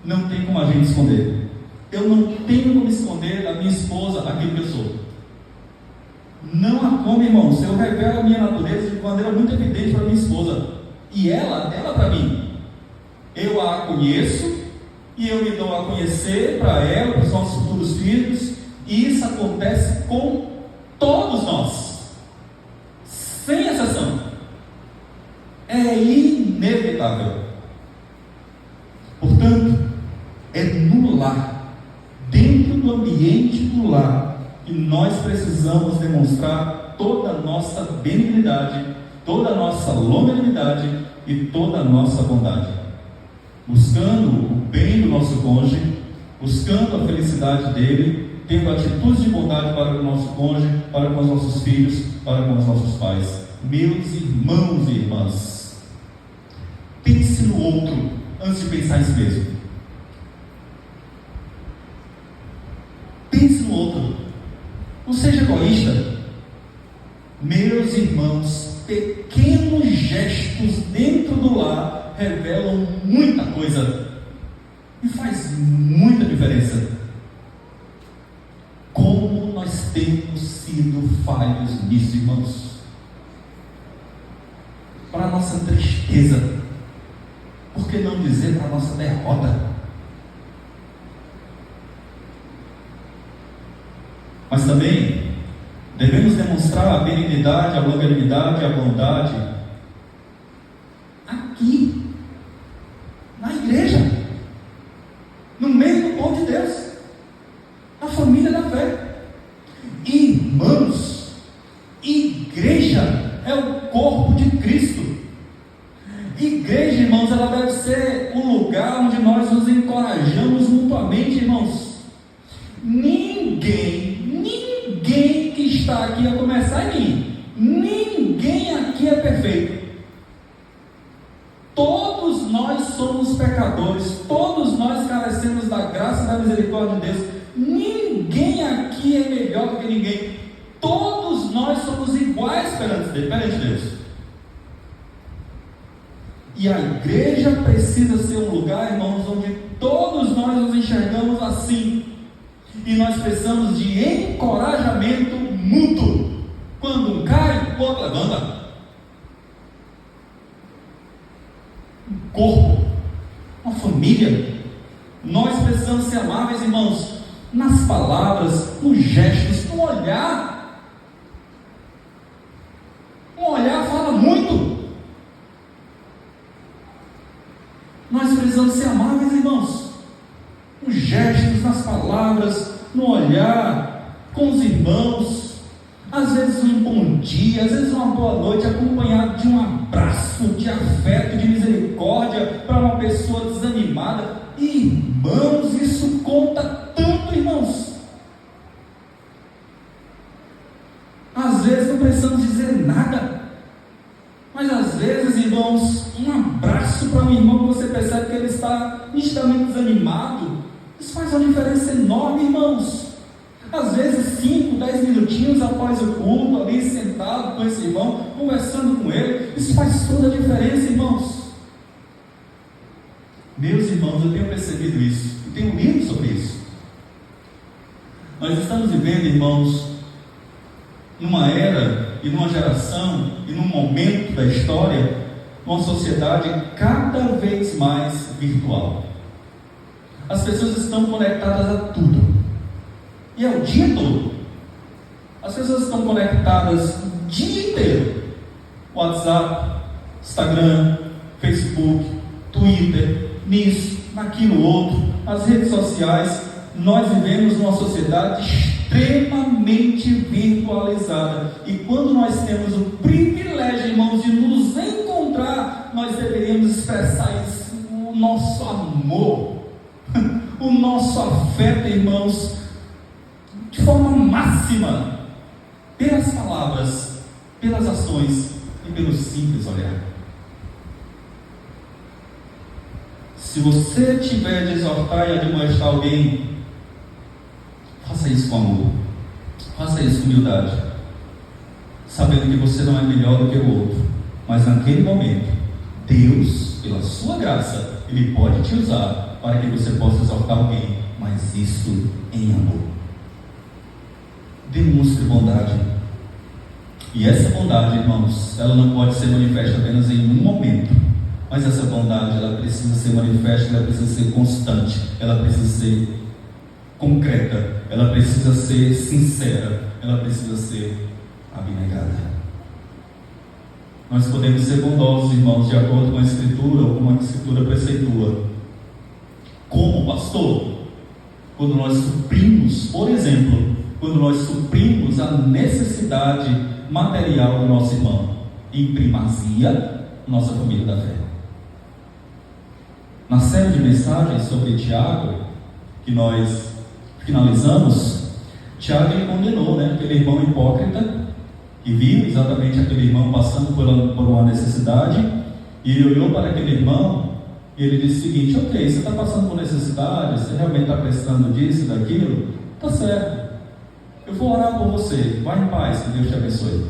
não tem como a gente esconder. Eu não tenho como esconder da minha esposa aquilo que eu sou. Não há como, irmãos. Eu revelo a minha natureza de maneira muito evidente para minha esposa, e ela dela para mim. Eu a conheço e eu me dou a conhecer para ela, para os nossos futuros filhos, e isso acontece com todos nós, sem exceção. É inevitável. Portanto, é no lar, dentro do ambiente do lar, que nós precisamos demonstrar toda a nossa benignidade, toda a nossa longanimidade e toda a nossa bondade, buscando o bem do nosso cônjuge, buscando a felicidade dele, tendo atitudes de bondade para o nosso cônjuge, para com os nossos filhos, para com os nossos pais. Meus irmãos e irmãs, pense no outro antes de pensar em si mesmo. Pense no outro. Não seja egoísta. Meus irmãos, pequenos gestos dentro do lar revelam muita coisa e faz muita diferença. Como nós temos sido falhos nisso, irmãos. Para a nossa tristeza, por que não dizer para a nossa derrota? Mas também devemos demonstrar a benignidade, a longanimidade, a bondade aqui, na igreja, no meio do povo de Deus, a família da fé. Irmãos, igreja é o corpo de Cristo. Igreja, irmãos, ela deve ser um lugar onde nós nos encorajamos mutuamente, irmãos. Ninguém que está aqui, a começar em mim, ninguém aqui é perfeito. Todos nós somos pecadores, todos nós carecemos da graça e da misericórdia de Deus. Ninguém aqui é melhor do que ninguém. Todos nós somos iguais perante Deus. E a igreja precisa ser um lugar, irmãos, onde todos nós nos enxergamos assim. E nós precisamos de encorajamento mútuo. Quando um cai, o outro levanta. Um corpo, uma família. Nós precisamos ser amáveis, irmãos, nas palavras, nos gestos, no olhar. Um olhar fala muito. Nós precisamos ser amáveis, irmãos, nos gestos, nas palavras, no olhar, com os irmãos. Às vezes um bom dia, às vezes uma boa noite, acompanhado de um abraço, de afeto, de misericórdia para uma pessoa desanimada. Irmãos, isso conta tanto, irmãos. Às vezes não precisamos dizer nada, mas às vezes, irmãos, um abraço para um irmão que você percebe que ele está nitidamente desanimado, isso faz uma diferença enorme, irmãos. Às vezes 5, 10 minutinhos após o culto, ali sentado com esse irmão, conversando com ele, isso faz toda a diferença, irmãos. Meus irmãos, eu tenho percebido isso, e tenho lido sobre isso. Nós estamos vivendo, irmãos, numa era e numa geração e num momento da história, uma sociedade cada vez mais virtual. As pessoas estão conectadas a tudo, e é o dia todo. As pessoas estão conectadas o dia inteiro. WhatsApp, Instagram, Facebook, Twitter, nisso, naquilo outro, as redes sociais. Nós vivemos numa sociedade extremamente virtualizada, e quando nós temos o privilégio, irmãos, de nos encontrar, nós deveríamos expressar isso, o nosso amor, o nosso afeto, irmãos, de forma máxima, pelas palavras, pelas ações e pelo simples olhar. Se você tiver de exortar e admoestar alguém, faça isso com amor, faça isso com humildade, sabendo que você não é melhor do que o outro, mas naquele momento, Deus, pela sua graça, Ele pode te usar para que você possa exortar alguém, mas isso em amor. Demonstre bondade, e essa bondade, irmãos, ela não pode ser manifesta apenas em um momento, mas essa bondade, ela precisa ser manifesta, ela precisa ser constante, ela precisa ser concreta, ela precisa ser sincera, ela precisa ser abnegada. Nós podemos ser bondosos, irmãos, de acordo com a Escritura, ou como a Escritura preceitua. Como pastor, quando nós suprimos, por exemplo, quando nós suprimos a necessidade material do nosso irmão, em primazia, nossa família da fé. Na série de mensagens sobre Tiago, que nós finalizamos, Tiago ele condenou, aquele irmão hipócrita, que viu exatamente aquele irmão passando por uma necessidade, e ele olhou para aquele irmão, e ele disse o seguinte: ok, você está passando por necessidade, você realmente está precisando disso, daquilo, está certo, eu vou orar por você, vai em paz, que Deus te abençoe.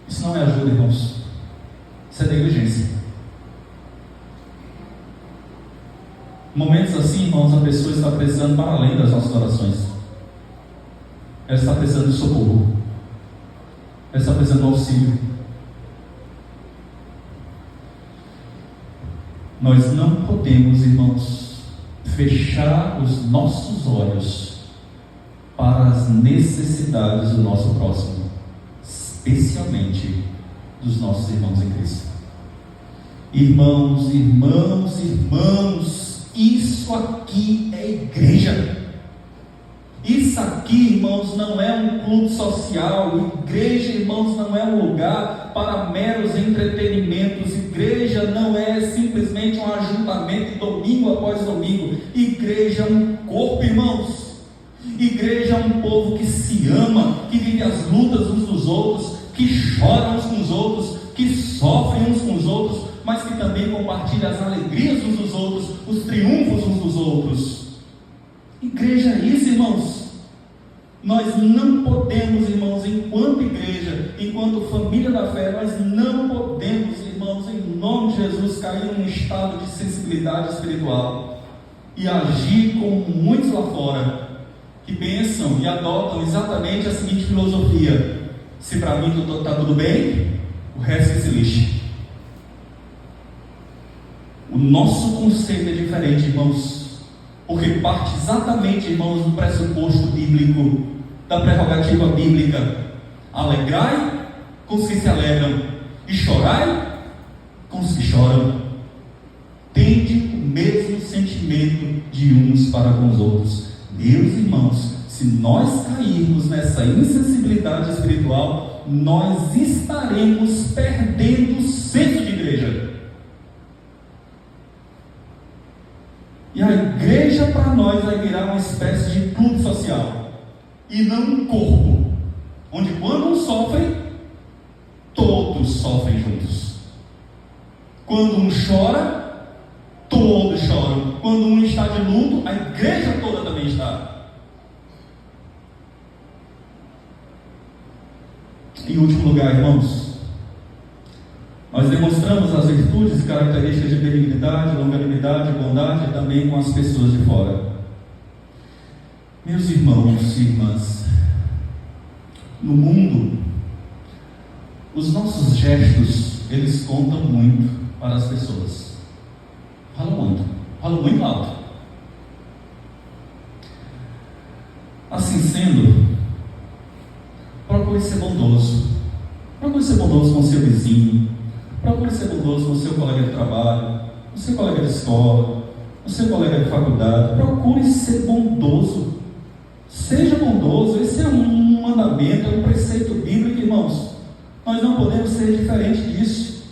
Isso não é ajuda, irmãos. Isso é negligência. Momentos assim, irmãos, a pessoa está precisando para além das nossas orações. Ela está precisando de socorro. Ela está precisando de auxílio. Nós não podemos, irmãos, fechar os nossos olhos para as necessidades do nosso próximo, especialmente dos nossos irmãos em Cristo. Irmãos, isso aqui é igreja. Isso aqui, irmãos, não é um clube social. Igreja, irmãos, não é um lugar para meros entretenimentos. Igreja não é simplesmente um ajuntamento domingo após domingo. Igreja é um corpo, irmãos. Igreja é um povo que se ama, que vive as lutas uns dos outros, que chora uns com os outros, que sofre uns com os outros, mas que também compartilha as alegrias uns dos outros, os triunfos uns dos outros. Igreja é isso, irmãos. Nós não podemos, irmãos, enquanto igreja, enquanto família da fé, nós não podemos, irmãos, em nome de Jesus, cair num estado de sensibilidade espiritual e agir como muitos lá fora, que pensam e adotam exatamente a seguinte filosofia: se para mim está tudo bem, o resto que se lixe. O nosso conceito é diferente, irmãos, porque parte exatamente, irmãos, do pressuposto bíblico, da prerrogativa bíblica: alegrai com os que se alegram, e chorai com os que choram. Tende o mesmo sentimento de uns para com os outros. Meus irmãos, se nós cairmos nessa insensibilidade espiritual, nós estaremos perdendo o senso de igreja. E a igreja para nós vai virar uma espécie de clube social, e não um corpo, onde quando um sofre, todos sofrem juntos. Quando um chora, todos choram. Quando um está de luto, a igreja toda também está. Em último lugar, irmãos, nós demonstramos as virtudes e características de benignidade, longanimidade, bondade também com as pessoas de fora. Meus irmãos e irmãs, no mundo, os nossos gestos, eles contam muito para as pessoas. Falam muito alto. Assim sendo, procure ser bondoso. Procure ser bondoso com o seu vizinho. Procure ser bondoso com o seu colega de trabalho, com o seu colega de escola, com o seu colega de faculdade. Procure ser bondoso. Seja bondoso. Esse é um mandamento, é um preceito bíblico, irmãos. Nós não podemos ser diferente disso.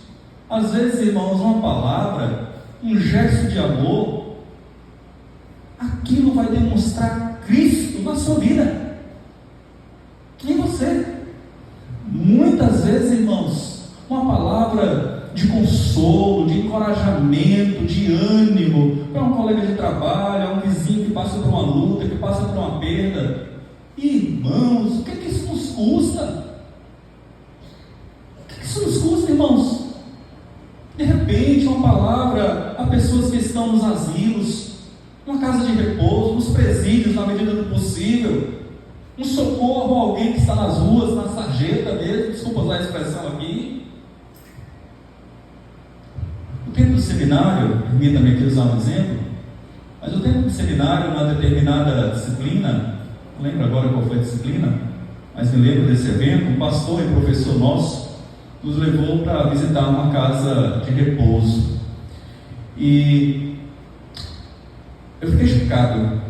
Às vezes, irmãos, uma palavra, um gesto de amor, aquilo vai demonstrar Cristo na sua vida, em você. Muitas vezes, irmãos, uma palavra de consolo, de encorajamento, de ânimo para um colega de trabalho, um vizinho que passa por uma luta, que passa por uma perda. Irmãos, o que é que isso nos custa? O que é que isso nos custa, irmãos? De repente, uma palavra a pessoas que estão nos asilos, numa casa de repouso, nos presídios, na medida do possível. Um socorro a alguém que está nas ruas, na sarjeta mesmo, desculpa usar a expressão aqui. No tempo do seminário, permita-me aqui usar um exemplo, mas no tempo do seminário, numa determinada disciplina, não lembro agora qual foi a disciplina, mas me lembro desse evento, um pastor e professor nosso nos levou para visitar uma casa de repouso. E eu fiquei chocado,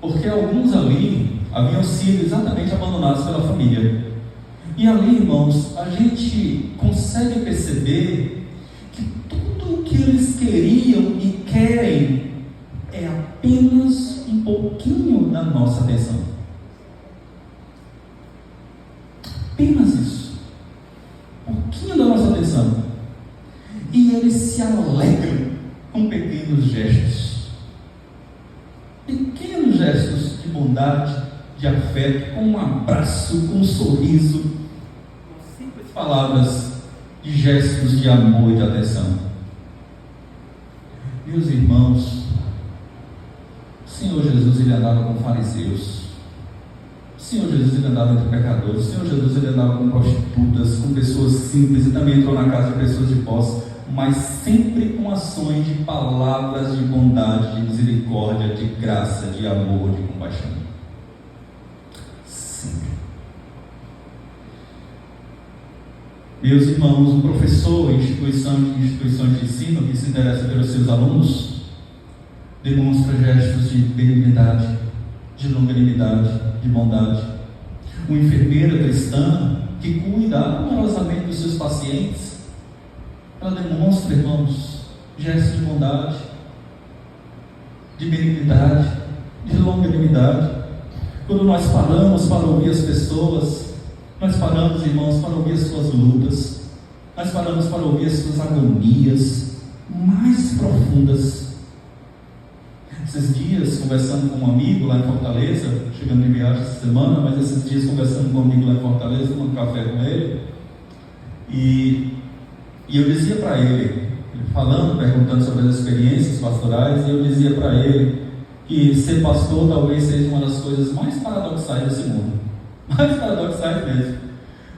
porque alguns ali haviam sido exatamente abandonados pela família. E ali, irmãos, a gente consegue perceber que tudo o que eles queriam e querem é apenas um pouquinho da nossa atenção. Apenas isso. Um pouquinho da nossa atenção. E eles se alegram com pequenos gestos. Pequenos gestos de bondade, de afeto, com um abraço, com um sorriso, uma simples palavras, de gestos de amor e de atenção. Meus irmãos, o Senhor Jesus, ele andava com fariseus. O Senhor Jesus, ele andava entre pecadores. O Senhor Jesus, ele andava com prostitutas, com pessoas simples, e também entrou na casa de pessoas de posse, mas sempre com ações de palavras de bondade, de misericórdia, de graça, de amor, de compaixão. Sempre. Meus irmãos, um professor em instituições de ensino que se interessa pelos seus alunos demonstra gestos de benignidade, de longanimidade, de bondade. Uma enfermeira cristã que cuida amorosamente dos seus pacientes, ela demonstra, irmãos, gestos de bondade, de benignidade, de longanimidade. Quando nós paramos para ouvir as pessoas, nós paramos, irmãos, para ouvir as suas lutas, nós paramos para ouvir as suas agonias mais profundas. Esses dias, conversando com um amigo lá em Fortaleza, chegando em viagem essa semana, mas esses dias conversando com um amigo lá em Fortaleza, tomando café com ele, e eu dizia para ele, falando, perguntando sobre as experiências pastorais, e eu dizia para ele que ser pastor talvez seja uma das coisas mais paradoxais desse mundo. Mais paradoxais mesmo.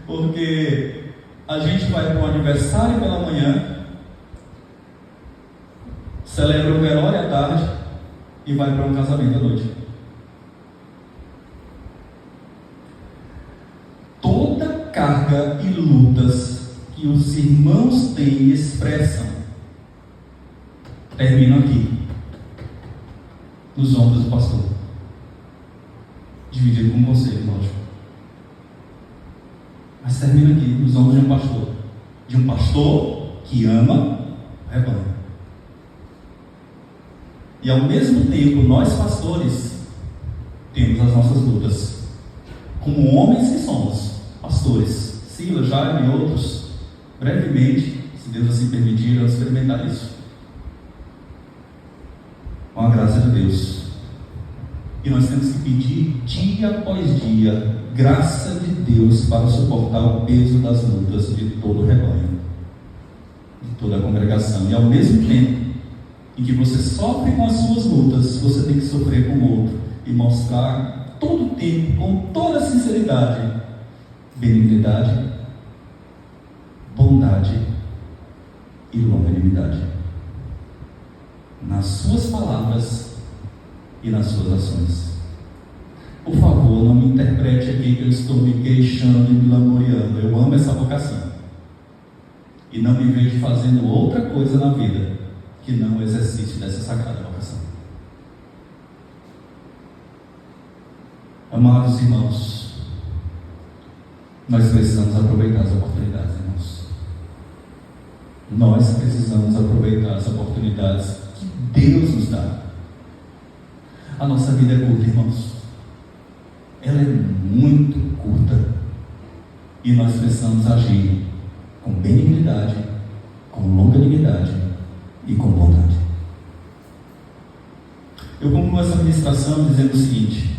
Porque a gente vai para um aniversário pela manhã, celebra o velório à tarde e vai para um casamento à noite. Toda carga e lutas que os irmãos têm e expressam terminam aqui, nos ombros do pastor, dividido com vocês, lógico, mas termina aqui, nos ombros de um pastor que ama o rebanho. E ao mesmo tempo, nós pastores temos as nossas lutas, como homens que somos, pastores. Silas, Jaime e outros, brevemente, se Deus assim permitir, vamos experimentar isso, com a graça de Deus. E nós temos que pedir dia após dia graça de Deus para suportar o peso das lutas de todo o rebanho, de toda a congregação. E ao mesmo tempo em que você sofre com as suas lutas, você tem que sofrer com o outro e mostrar todo o tempo, com toda a sinceridade, benignidade, bondade e longanimidade nas suas palavras e nas suas ações. Por favor, não me interprete aqui que eu estou me queixando e me lamuriando. Eu amo essa vocação e não me vejo fazendo outra coisa na vida que não o exercício dessa sagrada vocação. Amados irmãos, nós precisamos aproveitar as oportunidades, irmãos. Nós precisamos aproveitar as oportunidades que Deus nos dá. A nossa vida é curta, irmãos. Ela é muito curta. E nós precisamos agir com benignidade, com longanimidade e com bondade. Eu concluo essa ministração dizendo o seguinte: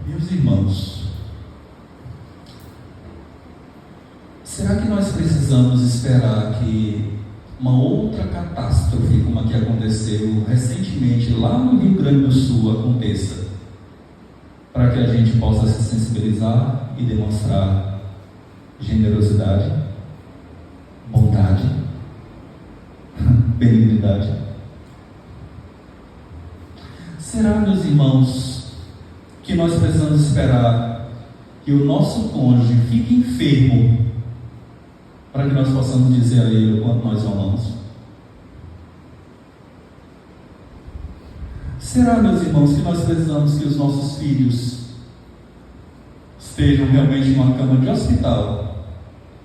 meus irmãos, será que nós precisamos esperar que uma outra catástrofe como a que aconteceu recentemente lá no Rio Grande do Sul aconteça para que a gente possa se sensibilizar e demonstrar generosidade, bondade, benignidade? Será, meus irmãos, que nós precisamos esperar que o nosso cônjuge fique enfermo para que nós possamos dizer a ele o quanto nós o amamos? Será, meus irmãos, que nós precisamos que os nossos filhos estejam realmente em uma cama de hospital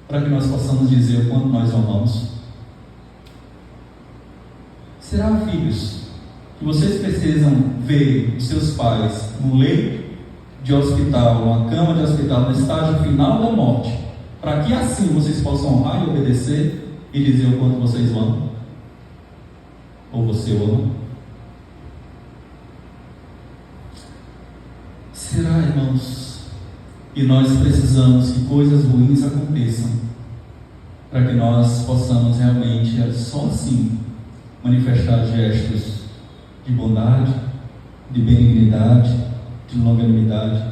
para que nós possamos dizer o quanto nós o amamos? Será, filhos, que vocês precisam ver os seus pais no leito de hospital, numa cama de hospital, no estágio final da morte, para que assim vocês possam honrar e obedecer e dizer o quanto vocês o amam? Ou você o ama? Será, irmãos, E nós precisamos que coisas ruins aconteçam para que nós possamos realmente, só assim, manifestar gestos de bondade, de benignidade, de longanimidade,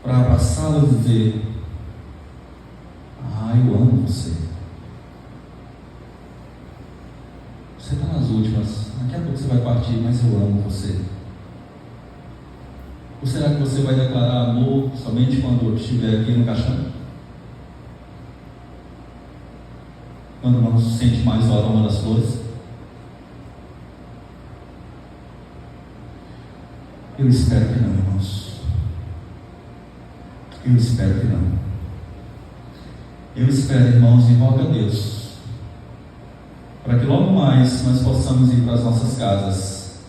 para abraçá-lo e dizer: eu amo você. Você está nas últimas, daqui a pouco você vai partir, mas eu amo você. Ou será que você vai declarar amor somente quando estiver aqui no caixão? Quando não sente mais o aroma das flores? Eu espero que não, irmãos. Eu espero que não. Eu espero, irmãos, e rogo a Deus para que logo mais nós possamos ir para as nossas casas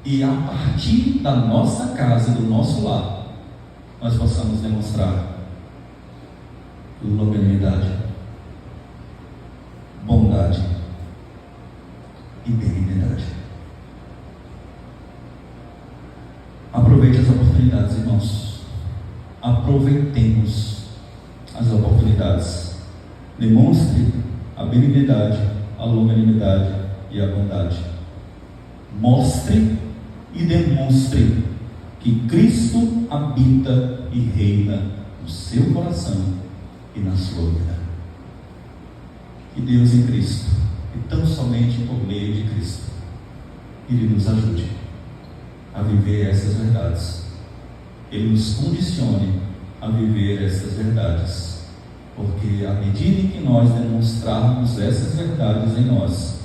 e a partir da nossa casa, do nosso lar, nós possamos demonstrar longanimidade, bondade e benignidade. Aproveite as oportunidades, irmãos. Aproveitemos as oportunidades. Demonstre a benignidade, a longanimidade e a bondade. Mostre e demonstre que Cristo habita e reina no seu coração e na sua vida. Que Deus em Cristo, e tão somente por meio de Cristo, Ele nos ajude a viver essas verdades. Ele nos condicione a viver essas verdades. Porque à medida em que nós demonstrarmos essas verdades em nós,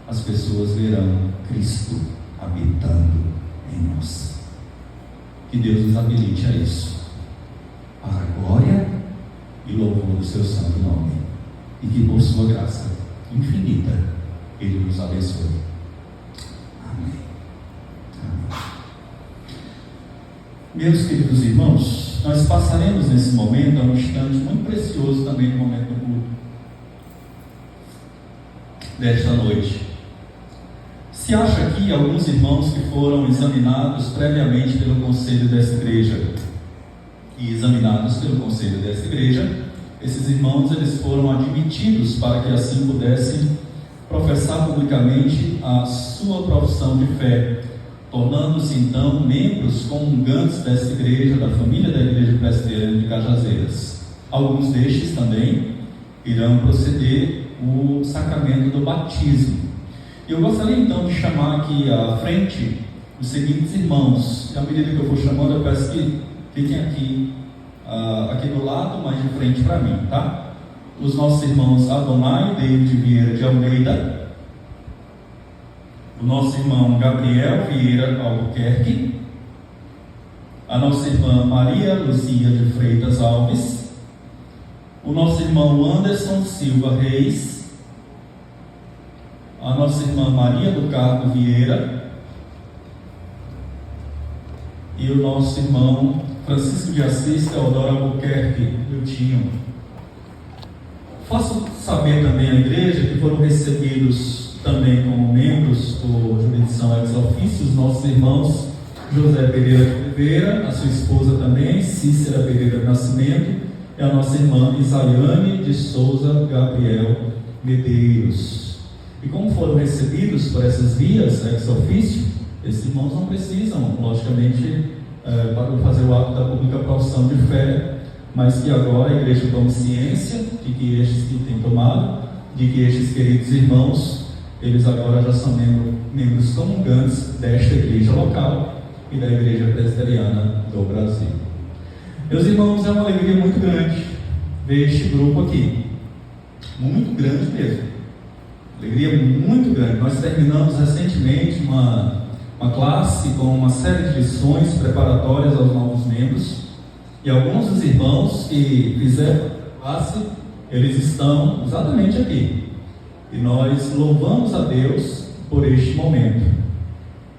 as pessoas verão Cristo habitando em nós. Que Deus nos habilite a isso, para a glória e louvor do seu santo nome, e que por sua graça infinita Ele nos abençoe. Amém. Amém. Meus queridos irmãos, nós passaremos nesse momento, um instante muito precioso também no momento do culto desta noite. Se acha aqui alguns irmãos que foram examinados previamente pelo conselho dessa igreja, e examinados pelo conselho dessa igreja, esses irmãos eles foram admitidos para que assim pudessem professar publicamente a sua profissão de fé, tornando-se então membros comungantes dessa igreja, da família da Igreja Presbiteriana de Cajazeiras. Alguns destes também irão proceder o sacramento do batismo. Eu gostaria então de chamar aqui à frente os seguintes irmãos, e à medida que eu for chamando, eu peço que fiquem aqui do lado, mais de frente para mim, tá? Os nossos irmãos Adonai David Vieira de Almeida, o nosso irmão Gabriel Vieira Albuquerque, a nossa irmã Maria Luzia de Freitas Alves, o nosso irmão Anderson Silva Reis, a nossa irmã Maria do Carmo Vieira e o nosso irmão Francisco de Assis Teodoro Albuquerque Miltinho. Faço saber também à igreja que foram recebidos também como membros por jurisdição ex officio os nossos irmãos José Pereira de Oliveira, a sua esposa também, Cícera Pereira de Nascimento, e a nossa irmã Isaiane de Souza Gabriel Medeiros. E como foram recebidos por essas vias ex officio, esses irmãos não precisam, logicamente, para fazer o ato da pública profissão de fé, mas que agora a igreja tome ciência de que estes que têm tomado, de que estes queridos irmãos, eles agora já são membros comungantes desta igreja local e da Igreja Presbiteriana do Brasil. Meus irmãos, é uma alegria muito grande ver este grupo aqui, muito grande mesmo, alegria muito grande. Nós terminamos recentemente uma classe com uma série de lições preparatórias aos novos membros, e alguns dos irmãos que fizeram a classe, eles estão exatamente aqui. E nós louvamos a Deus por este momento.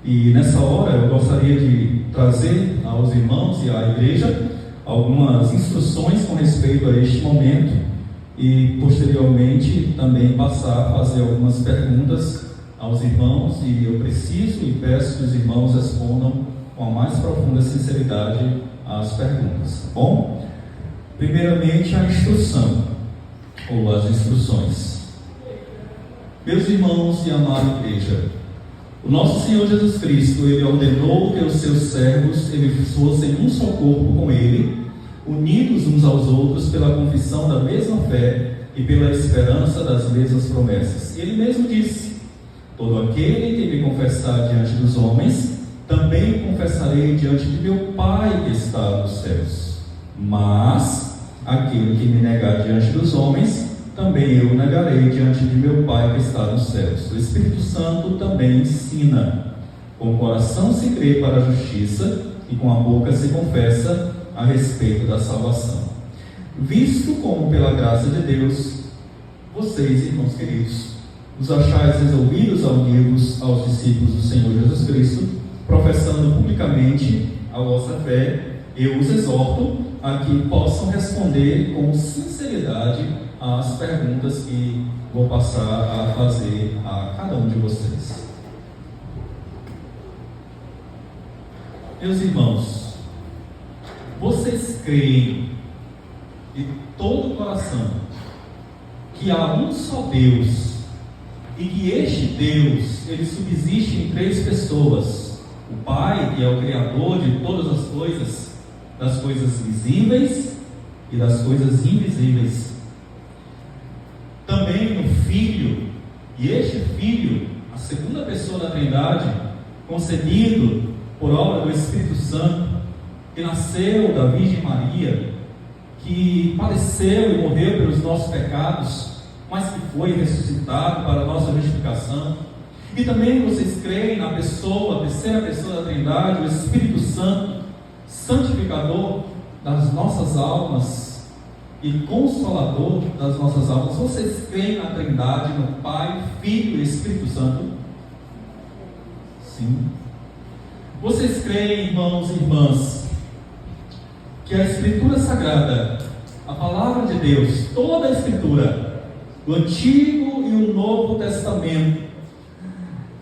E nessa hora eu gostaria de trazer aos irmãos e à igreja algumas instruções com respeito a este momento e posteriormente também passar a fazer algumas perguntas aos irmãos, e eu preciso e peço que os irmãos respondam com a mais profunda sinceridade as perguntas, tá bom? Primeiramente, a instrução, ou as instruções. Meus irmãos e amada igreja, o nosso Senhor Jesus Cristo, Ele ordenou que os seus servos eles fossem um só corpo com Ele, unidos uns aos outros pela confissão da mesma fé e pela esperança das mesmas promessas. Ele mesmo disse: todo aquele que me confessar diante dos homens, também o confessarei diante de meu Pai que está nos céus. Mas aquele que me negar diante dos homens, também eu negarei diante de meu Pai que está nos céus. O Espírito Santo também ensina: com o coração se crê para a justiça e com a boca se confessa a respeito da salvação. Visto como pela graça de Deus, vocês, irmãos queridos, os achais resolvidos a unir-vos aos discípulos do Senhor Jesus Cristo, professando publicamente a vossa fé, eu os exorto a que possam responder com sinceridade às perguntas que vou passar a fazer a cada um de vocês. Meus irmãos, vocês creem de todo o coração que há um só Deus e que este Deus, ele subsiste em três pessoas: o Pai, que é o Criador de todas as coisas, das coisas visíveis e das coisas invisíveis; também o Filho, e este Filho, a segunda pessoa da Trindade, concebido por obra do Espírito Santo, que nasceu da Virgem Maria, que padeceu e morreu pelos nossos pecados, mas que foi ressuscitado para a nossa justificação. E também vocês creem na pessoa, a terceira pessoa da Trindade, o Espírito Santo, santificador das nossas almas e consolador das nossas almas. Vocês creem na Trindade, no Pai, Filho e Espírito Santo? Sim. Vocês creem, irmãos e irmãs, que a Escritura Sagrada, a Palavra de Deus, toda a Escritura, o Antigo e o Novo Testamento,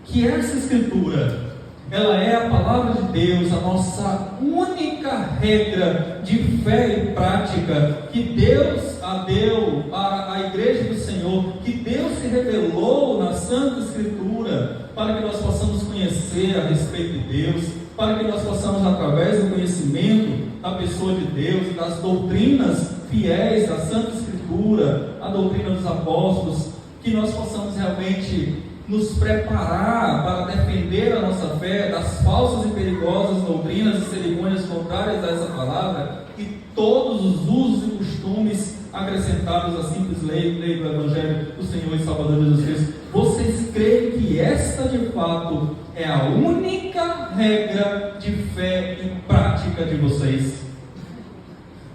que essa Escritura, ela é a Palavra de Deus, a nossa única regra de fé e prática que Deus deu à Igreja do Senhor, que Deus se revelou na Santa Escritura, para que nós possamos conhecer a respeito de Deus, para que nós possamos, através do conhecimento da pessoa de Deus, das doutrinas fiéis da Santa Escritura, a doutrina dos apóstolos, que nós possamos realmente nos preparar para defender a nossa fé das falsas e perigosas doutrinas e cerimônias contrárias a essa palavra e todos os usos e costumes acrescentados à simples lei do Evangelho do Senhor e Salvador Jesus Cristo. Vocês creem que esta de fato é a única regra de fé e prática de vocês?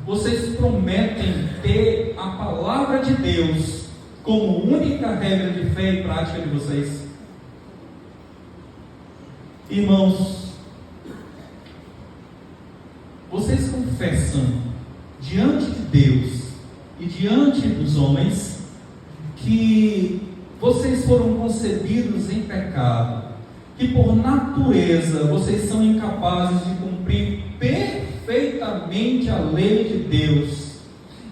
Vocês prometem ter a palavra de Deus como única regra de fé e prática de vocês? Irmãos, vocês confessam diante de Deus e diante dos homens que vocês foram concebidos em pecado, que por natureza vocês são incapazes de cumprir perfeitamente a lei de Deus,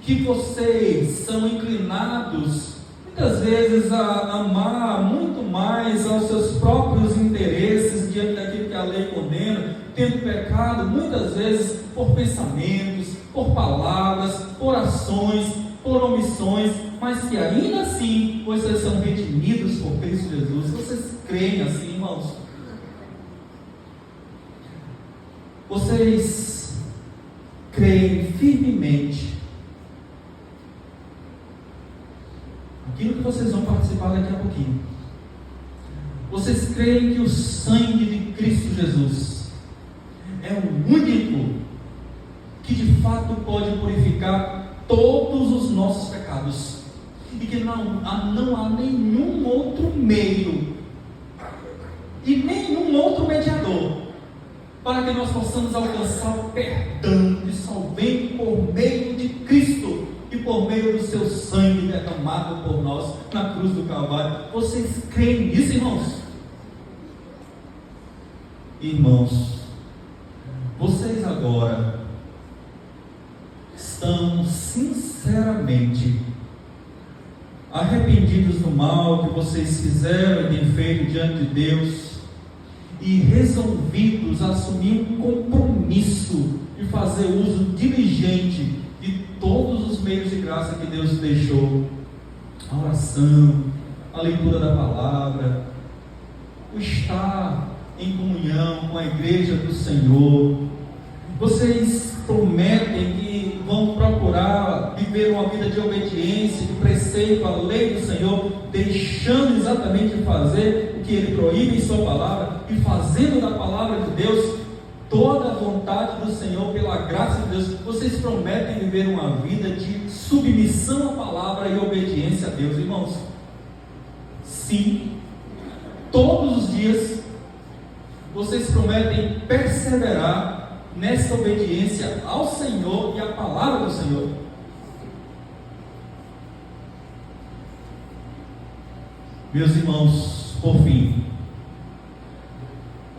que vocês são inclinados muitas vezes a amar muito mais aos seus próprios interesses diante daquilo que a lei condena, tendo pecado muitas vezes por pensamentos, por palavras, por ações, por omissões, mas que ainda assim vocês são redimidos por Cristo Jesus. Vocês creem assim, irmãos? Vocês creem firmemente aquilo que vocês vão participar daqui a pouquinho? Vocês creem que o sangue de Cristo Jesus é o único que de fato pode purificar todos os nossos pecados e que não há nenhum outro meio e nenhum outro mediador para que nós possamos alcançar o perdão dissolvente por meio de Cristo e por meio do seu sangue derramado por nós na cruz do Calvário? Vocês creem nisso, irmãos? Irmãos, agora estão sinceramente arrependidos do mal que vocês fizeram e têm feito diante de Deus, e resolvidos a assumir um compromisso de fazer uso diligente de todos os meios de graça que Deus deixou, a oração, a leitura da palavra, o estar em comunhão com a igreja do Senhor. Vocês prometem que vão procurar viver uma vida de obediência, de preceito à lei do Senhor, deixando exatamente de fazer o que Ele proíbe em Sua palavra e fazendo da palavra de Deus toda a vontade do Senhor pela graça de Deus. Vocês prometem viver uma vida de submissão à palavra e obediência a Deus, irmãos? Sim, todos os dias vocês prometem perseverar nessa obediência ao Senhor e à palavra do Senhor. Meus irmãos, por fim,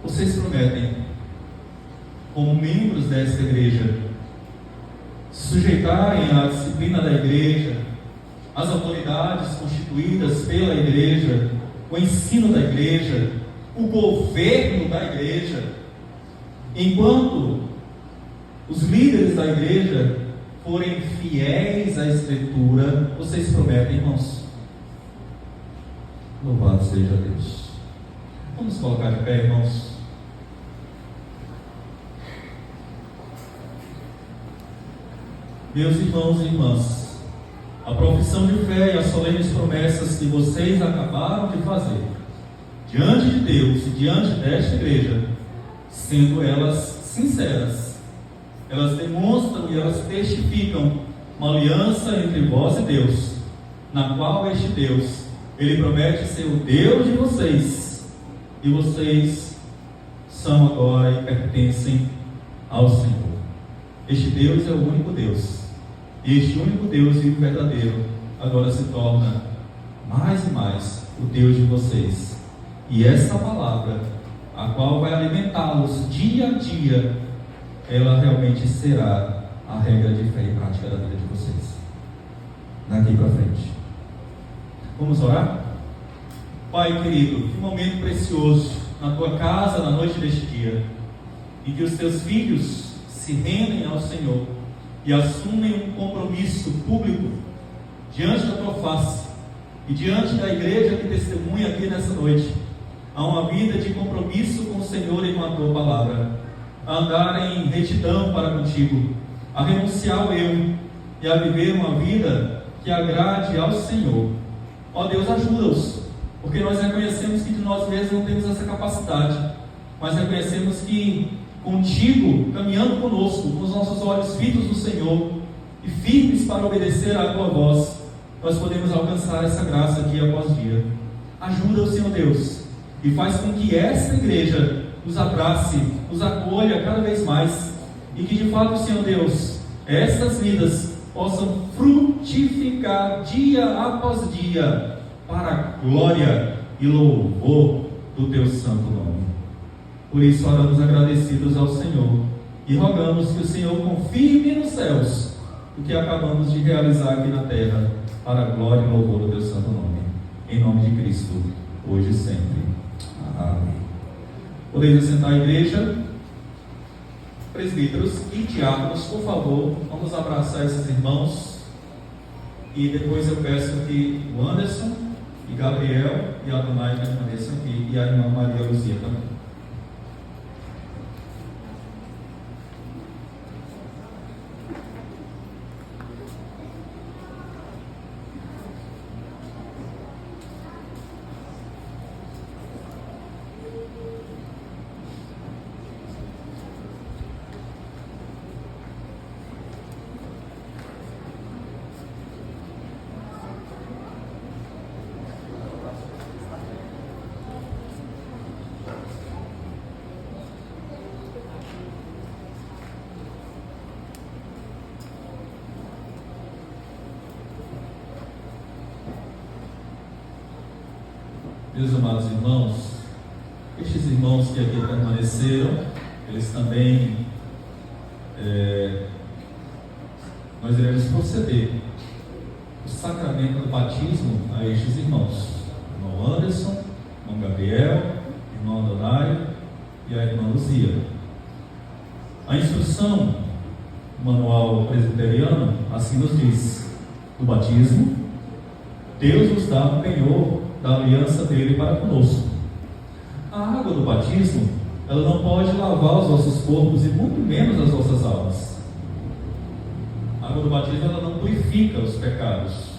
vocês prometem, como membros desta igreja, sujeitarem à disciplina da igreja, às autoridades constituídas pela igreja, o ensino da igreja, o governo da igreja, enquanto os líderes da igreja forem fiéis à Escritura. Vocês prometem, irmãos? Louvado seja Deus. Vamos colocar de pé, irmãos. Meus irmãos e irmãs, a profissão de fé e as solenes promessas que vocês acabaram de fazer diante de Deus e diante desta igreja, sendo elas sinceras, elas demonstram e elas testificam uma aliança entre vós e Deus, na qual este Deus, Ele promete ser o Deus de vocês, e vocês são agora e pertencem ao Senhor. Este Deus é o único Deus, e este único Deus e o verdadeiro agora se torna mais e mais o Deus de vocês, e esta palavra, a qual vai alimentá-los dia a dia, ela realmente será a regra de fé e prática da vida de vocês, daqui para frente. Vamos orar? Pai querido, que momento precioso na tua casa na noite deste dia, em que os teus filhos se rendem ao Senhor e assumem um compromisso público diante da tua face e diante da igreja que testemunha aqui nessa noite, a uma vida de compromisso com o Senhor e com a tua palavra, a andar em retidão para contigo, a renunciar ao eu e a viver uma vida que agrade ao Senhor. Ó Deus, ajuda-os, porque nós reconhecemos que de nós mesmos não temos essa capacidade, mas reconhecemos que contigo, caminhando conosco, com os nossos olhos fitos no Senhor e firmes para obedecer à tua voz, nós podemos alcançar essa graça dia após dia. Ajuda-o, Senhor Deus, e faz com que esta igreja nos abrace, nos acolha cada vez mais, e que de fato, Senhor Deus, estas vidas possam frutificar dia após dia para a glória e louvor do teu santo nome. Por isso oramos agradecidos ao Senhor e rogamos que o Senhor confirme nos céus o que acabamos de realizar aqui na terra, para a glória e louvor do teu santo nome. Em nome de Cristo, hoje e sempre. Amém. Podeis assentar a igreja. Presbíteros e diáconos, por favor, vamos abraçar esses irmãos. E depois eu peço que o Anderson e Gabriel e a Adonai permaneçam aqui, e a irmã Maria Luzia também. Meus amados irmãos, estes irmãos que aqui permaneceram, eles também nós iremos proceder o sacramento do batismo a estes irmãos: irmão Anderson, irmão Gabriel, irmão Adonai e a irmã Luzia. A instrução manual presbiteriano assim nos diz: no batismo, Deus nos dá um penhor da aliança dele para conosco. A água do batismo, ela não pode lavar os nossos corpos e muito menos as nossas almas. A água do batismo, ela não purifica os pecados.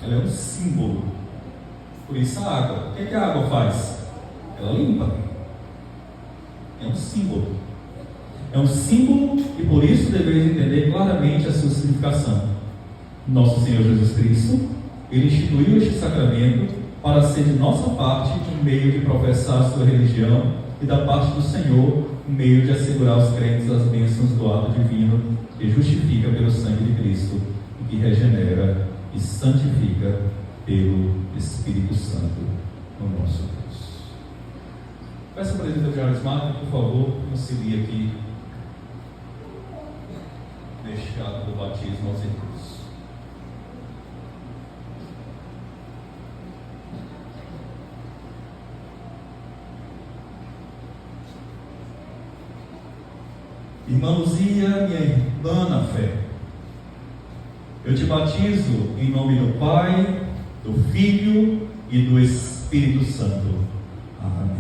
Ela é um símbolo. Por isso a água, o que a água faz? Ela limpa. É um símbolo. É um símbolo e por isso deveis entender claramente a sua significação. Nosso Senhor Jesus Cristo, Ele instituiu este sacramento para ser de nossa parte um meio de professar a sua religião e da parte do Senhor um meio de assegurar aos crentes as bênçãos do ato divino que justifica pelo sangue de Cristo e que regenera e santifica pelo Espírito Santo no nosso Deus. Peço ao presbítero Charles Marco, por favor, auxilie aqui neste ato do batismo aos irmãos. Irmã Luzia, minha irmã na fé, eu te batizo em nome do Pai, do Filho e do Espírito Santo. Amém.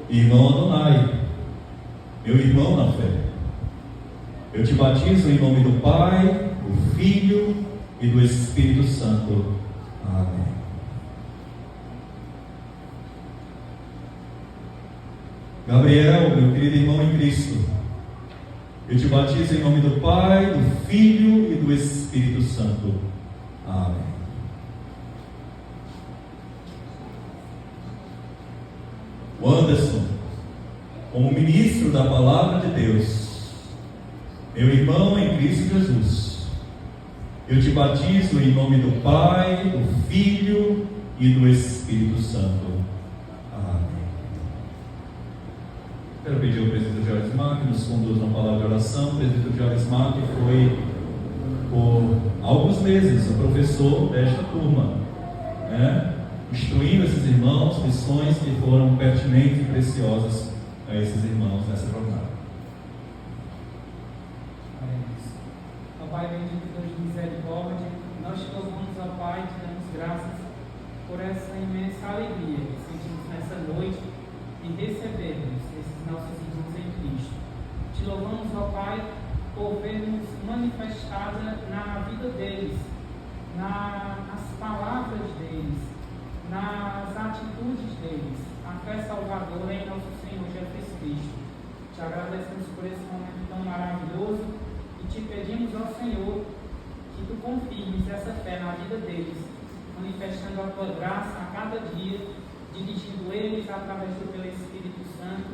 Irmão Adonai, meu irmão na fé, eu te batizo em nome do Pai, do Filho e do Espírito Santo. Amém. Gabriel, meu querido irmão em Cristo, eu te batizo em nome do Pai, do Filho e do Espírito Santo. Amém. O Anderson, como ministro da Palavra de Deus, meu irmão em Cristo Jesus, eu te batizo em nome do Pai, do Filho e do Espírito Santo. Quero pedir ao presbítero Jorge Mark que nos conduza uma palavra de oração. O presbítero Jorge Mark foi, por alguns meses, o professor desta turma, instruindo esses irmãos, lições que foram pertinentes e preciosas a esses irmãos nessa jornada. Ó Pai bendito, Deus de misericórdia, nós te louvamos, ó Pai, te damos graças por essa imensa alegria que sentimos nessa noite em recebermos esses nossos irmãos em Cristo. Te louvamos, ó Pai, por vermos manifestada na vida deles, nas palavras deles, nas atitudes deles, a fé salvadora em nosso Senhor Jesus Cristo. Te agradecemos por esse momento tão maravilhoso e te pedimos ao Senhor que tu confirmes essa fé na vida deles, manifestando a tua graça a cada dia, dirigindo eles através do teu Espírito Santo,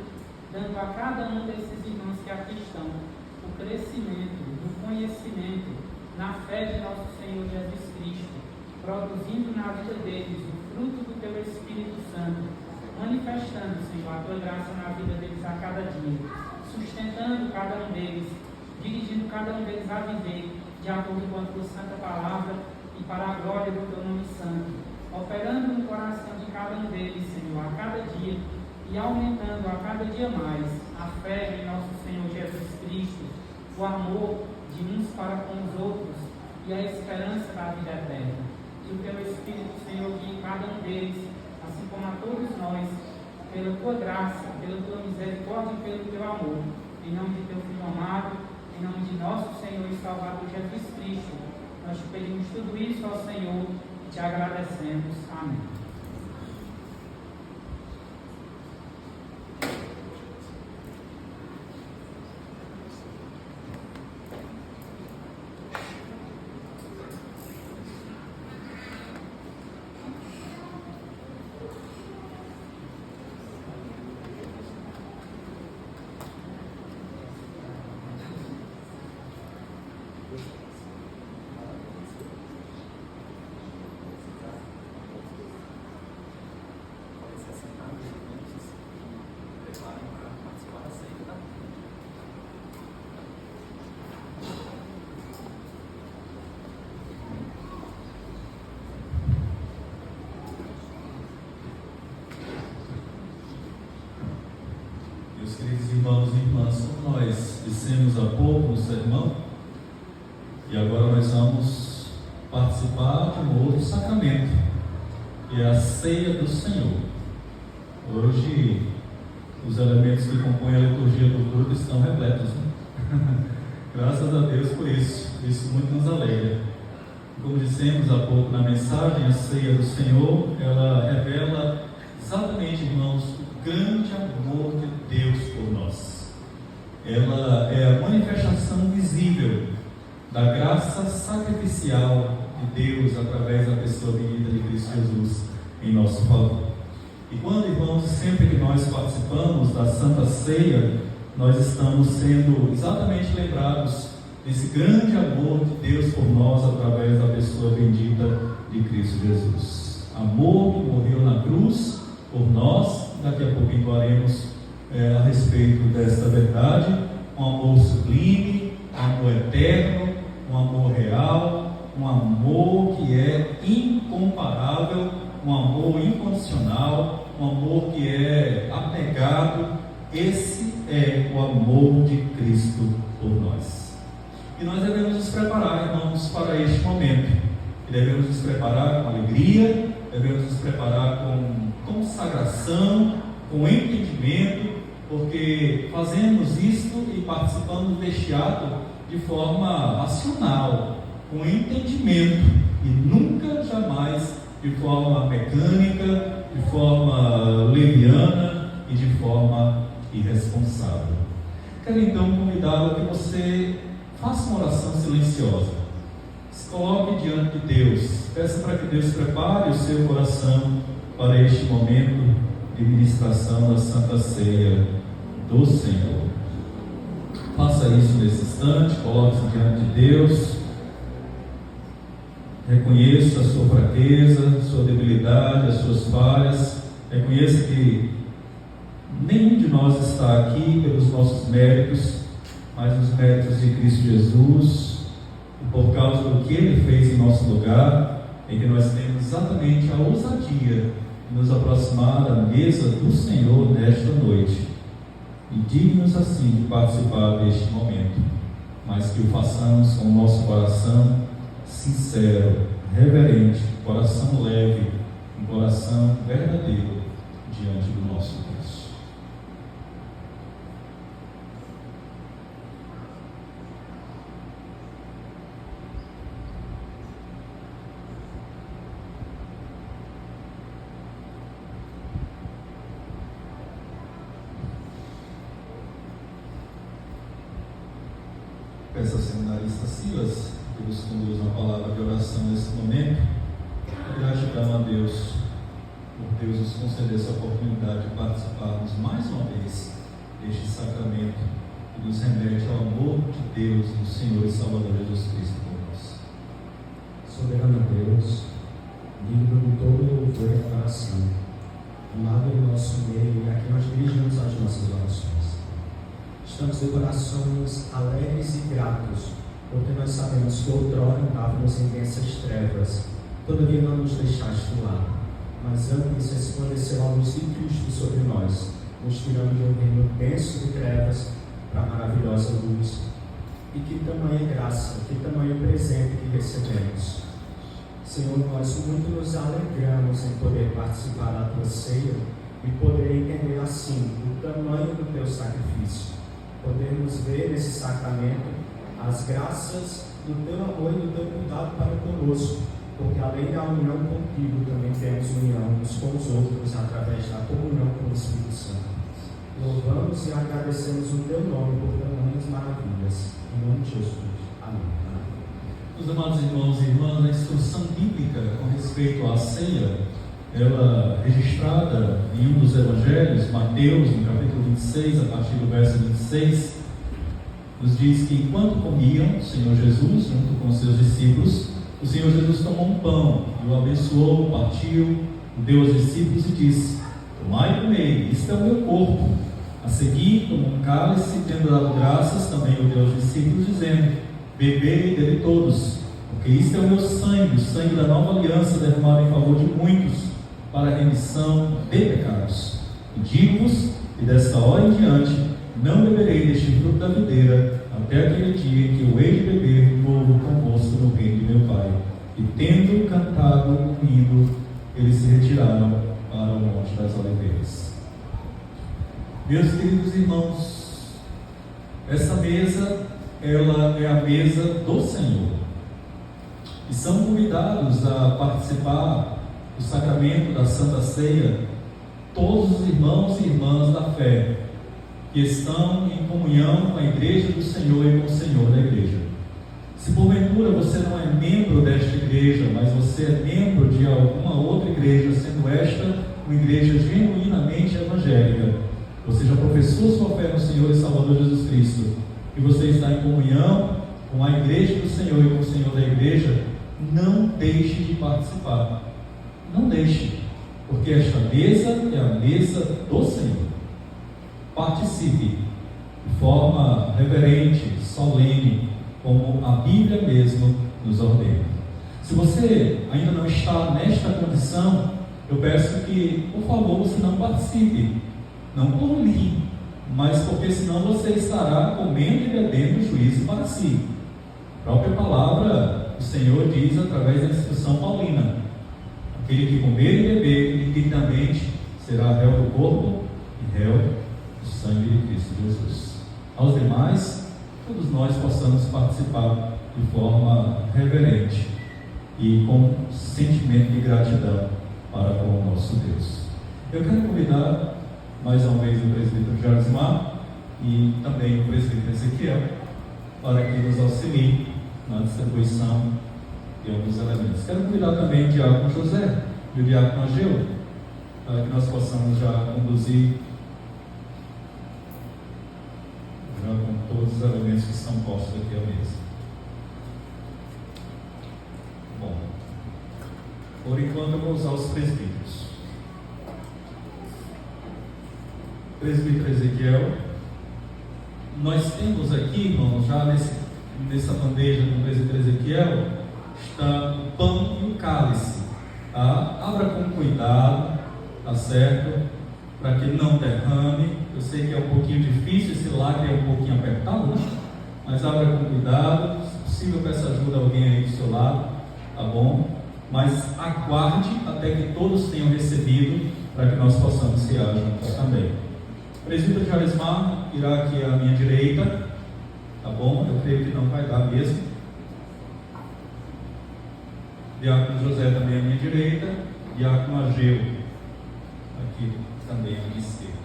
dando a cada um desses irmãos que aqui estão o crescimento, o conhecimento, na fé de nosso Senhor Jesus Cristo, produzindo na vida deles o fruto do teu Espírito Santo, manifestando, Senhor, a tua graça na vida deles a cada dia, sustentando cada um deles, dirigindo cada um deles a viver de acordo com a tua santa palavra e para a glória do teu nome santo, operando no coração de cada um deles, Senhor, a cada dia e aumentando a cada dia mais a fé em nosso Senhor Jesus Cristo, o amor de uns para com os outros e a esperança da vida eterna. Que o teu Espírito, Senhor, guie cada um deles, assim como a todos nós, pela tua graça, pela tua misericórdia e pelo teu amor. Em nome de teu Filho amado, em nome de nosso Senhor e Salvador Jesus Cristo, nós te pedimos tudo isso ao Senhor. Te agradecemos. Amém. Meus queridos irmãos e irmãs, como nós dissemos há pouco no sermão, e agora nós vamos participar de um outro sacramento, que é a ceia do Senhor. Hoje, os elementos que compõem a liturgia do culto estão repletos, né? Graças a Deus por isso muito nos alegra. Como dissemos há pouco na mensagem, a ceia do Senhor, ela revela exatamente, irmãos, o grande amor de Deus por nós. Ela é a manifestação visível da graça sacrificial de Deus através da pessoa bendita de Cristo Jesus em nosso favor. E quando, irmãos, sempre que nós participamos da Santa Ceia, nós estamos sendo exatamente lembrados desse grande amor de Deus por nós através da pessoa bendita de Cristo Jesus. Amor que morreu na cruz por nós. Daqui a pouco falaremos a respeito desta verdade. Um amor sublime, um amor eterno, um amor real, um amor que é incomparável, um amor incondicional, um amor que é abnegado. Esse é o amor de Cristo por nós. E nós devemos nos preparar, irmãos, para este momento. E devemos nos preparar com alegria, devemos nos preparar com consagração, com entendimento, porque fazemos isto e participamos deste ato de forma racional, com entendimento, e nunca, jamais, de forma mecânica, de forma leviana e de forma irresponsável. Quero então convidá-lo a que você faça uma oração silenciosa, se coloque diante de Deus, peça para que Deus prepare o seu coração para este momento de ministração da Santa Ceia do Senhor. Faça isso nesse instante, coloque-se diante de Deus, reconheça a sua fraqueza, a sua debilidade, as suas falhas, reconheça que nenhum de nós está aqui pelos nossos méritos, mas os méritos de Cristo Jesus, e por causa do que Ele fez em nosso lugar, em que nós temos exatamente a ousadia de nos aproximar da mesa do Senhor nesta noite, e dignos assim de participar deste momento, mas que o façamos com o nosso coração sincero, reverente, coração leve, um coração verdadeiro diante do nosso Deus. Peço ao seminarista Silas que nos conduza uma palavra de oração nesse momento. Gratidão a Deus por Deus nos conceder essa oportunidade de participarmos mais uma vez deste sacramento que nos remete ao amor de Deus, do Senhor e Salvador Jesus Cristo por nós. Soberano Deus, digno de todo louvor e adoração, amado em nosso meio, e aqui nós dirigimos as nossas orações. Estamos de corações alegres e gratos, porque nós sabemos que outrora andávamos em densas trevas, todavia não nos deixaste de lado, mas antes resplandeceu a luz de Cristo sobre nós, nos tirando de um reino denso de trevas para a maravilhosa luz. E que tamanha graça, que tamanho presente que recebemos. Senhor, nós muito nos alegramos em poder participar da Tua ceia e poder entender assim o tamanho do Teu sacrifício. Podermos ver nesse sacramento as graças do Teu amor e do Teu cuidado para conosco, porque além da união contigo, também temos união uns com os outros através da comunhão com o Espírito Santo. Louvamos e agradecemos o Teu nome por tamanhas maravilhas. Em nome de Jesus. Amém. Meus amados irmãos e irmãs, a instrução bíblica com respeito à ceia, ela registrada em um dos evangelhos, Mateus, no capítulo 26, a partir do verso 26, nos diz que enquanto comiam, o Senhor Jesus, junto com os seus discípulos, o Senhor Jesus tomou um pão, e o abençoou, partiu, o deu aos discípulos e disse: tomai e comei, isto é o meu corpo. A seguir, tomou um cálice, tendo dado graças, também o deu aos discípulos, dizendo: bebei dele todos, porque isto é o meu sangue, o sangue da nova aliança, derramado em favor de muitos, para a remissão de pecados. E digo-vos e desta hora em diante não beberei deste fruto da videira, até aquele dia em que eu hei de beber novo convosco no reino de meu Pai. E tendo cantado um hino, eles se retiraram para o Monte das Oliveiras. Meus queridos irmãos, essa mesa, ela é a mesa do Senhor. E são convidados a participar do sacramento da Santa Ceia todos os irmãos e irmãs da fé que estão em comunhão com a Igreja do Senhor e com o Senhor da Igreja. Se porventura você não é membro desta igreja, mas você é membro de alguma outra igreja, sendo esta uma igreja genuinamente evangélica, você já professou sua fé no Senhor e Salvador Jesus Cristo, e você está em comunhão com a Igreja do Senhor e com o Senhor da Igreja, não deixe de participar. Não deixe, porque esta mesa é a mesa do Senhor. Participe de forma reverente, solene, como a Bíblia mesmo nos ordena. Se você ainda não está nesta condição, eu peço que, por favor, você não participe. Não por mim, mas porque senão você estará comendo e bebendo juízo para si. A própria palavra do Senhor diz através da instrução paulina: aquele que comer e beber indignamente será réu do corpo e réu do sangue de Cristo Jesus. Aos demais, todos nós possamos participar de forma reverente e com sentimento de gratidão para com o nosso Deus. Eu quero convidar mais uma vez o presbítero Jarismar e também o presbítero Ezequiel para que nos auxiliem na distribuição de alguns elementos. Quero convidar também o diácono José e o diácono Ageu para que nós possamos já conduzir já com todos os elementos que estão postos aqui à mesa. Bom, por enquanto eu vou usar os presbíteros. Presbítero Ezequiel, nós temos aqui, irmãos, já nessa bandeja do presbítero Ezequiel, está o pão e o cálice, tá? Abra com cuidado, tá certo? Para que não derrame. Eu sei que é um pouquinho difícil, esse lacre é um pouquinho apertado, né? Mas abra com cuidado, se possível peça ajuda a alguém aí do seu lado, tá bom? Mas aguarde até que todos tenham recebido, para que nós possamos cear juntos também. O presbítero Jarismar irá aqui à minha direita, tá bom? Eu creio que não vai dar mesmo. Diácono José também à minha direita, diácono Ageu aqui também à minha esquerda.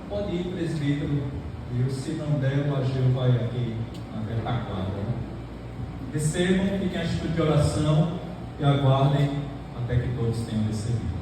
Pode ir, presbítero, e se não der, o Ageu vai aqui na retaguarda. Né? Recebam, fiquem em atitude de oração e aguardem até que todos tenham recebido.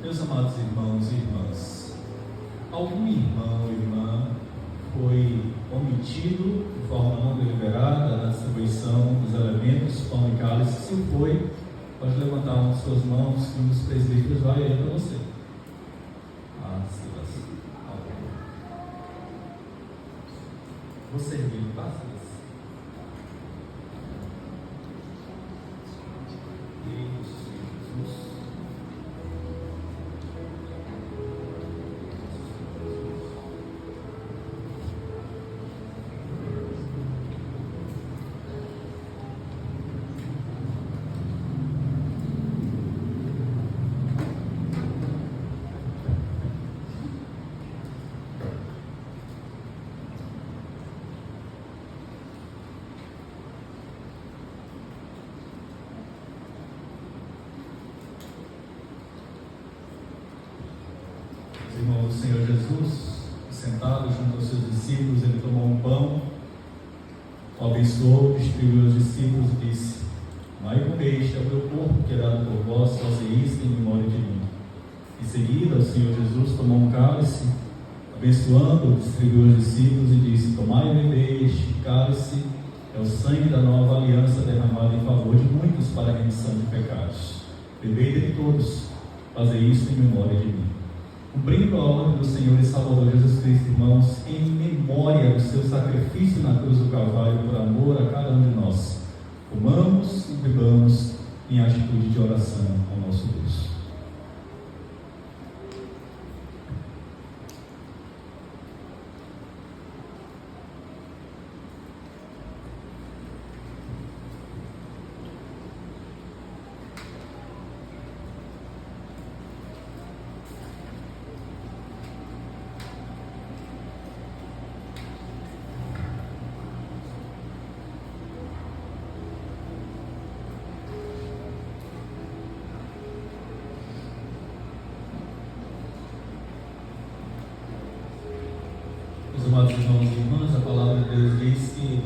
Meus amados irmãos e irmãs, algum irmão ou irmã foi omitido de forma não deliberada na distribuição dos elementos, pão e cálice? Se foi, pode levantar uma de suas mãos que um dos presbíteros vai aí para você. Silas. Vou servir, tá, Silas? Deus, Jesus. Irmão do Senhor Jesus, sentado junto aos seus discípulos, ele tomou um pão, o abençoou, distribuiu aos discípulos e disse: tomai e comei, este é o meu corpo que é dado por vós, fazer isto em memória de mim. Em seguida, o Senhor Jesus tomou um cálice, abençoando, distribuiu aos discípulos e disse: tomai e bebei, este cálice é o sangue da nova aliança derramado em favor de muitos para a remissão de pecados. Bebei dele todos, fazer isto em memória de mim. Cumprindo a ordem do Senhor e Salvador Jesus Cristo, irmãos, em memória do seu sacrifício na cruz do Calvário por amor a cada um de nós, comamos e bebamos em atitude de oração ao nosso Deus. Meus amados irmãos e irmãs, a palavra de Deus diz que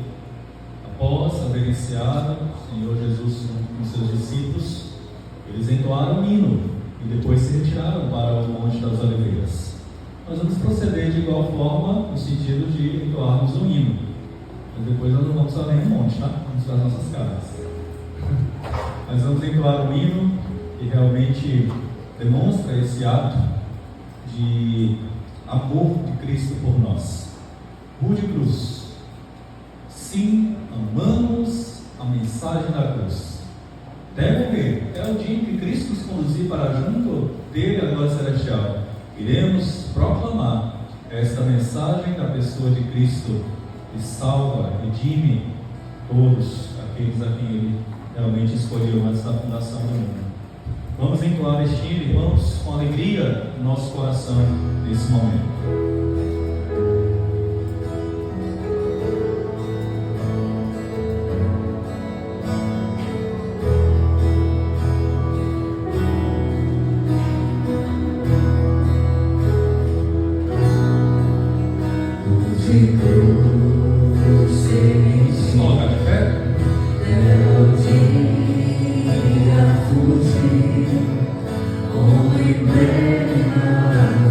após haver iniciado o Senhor Jesus com seus discípulos, eles entoaram um hino e depois se retiraram para o Monte das Oliveiras. Nós vamos proceder de igual forma no sentido de entoarmos um hino, mas depois nós não vamos para nenhum monte, tá? Vamos para as nossas casas. Mas vamos entoar um hino que realmente demonstra esse ato de amor de Cristo por nós. Rude Cruz. Sim, amamos a mensagem da cruz. Deve ver, é o dia em que Cristo nos conduzir para junto dele a glória celestial. Iremos proclamar esta mensagem da pessoa de Cristo que salva, redime todos aqueles a quem ele realmente escolheu antes da fundação do mundo. Vamos entoar este hino, irmãos, com alegria no nosso coração nesse momento. Colocar de pé. Only when I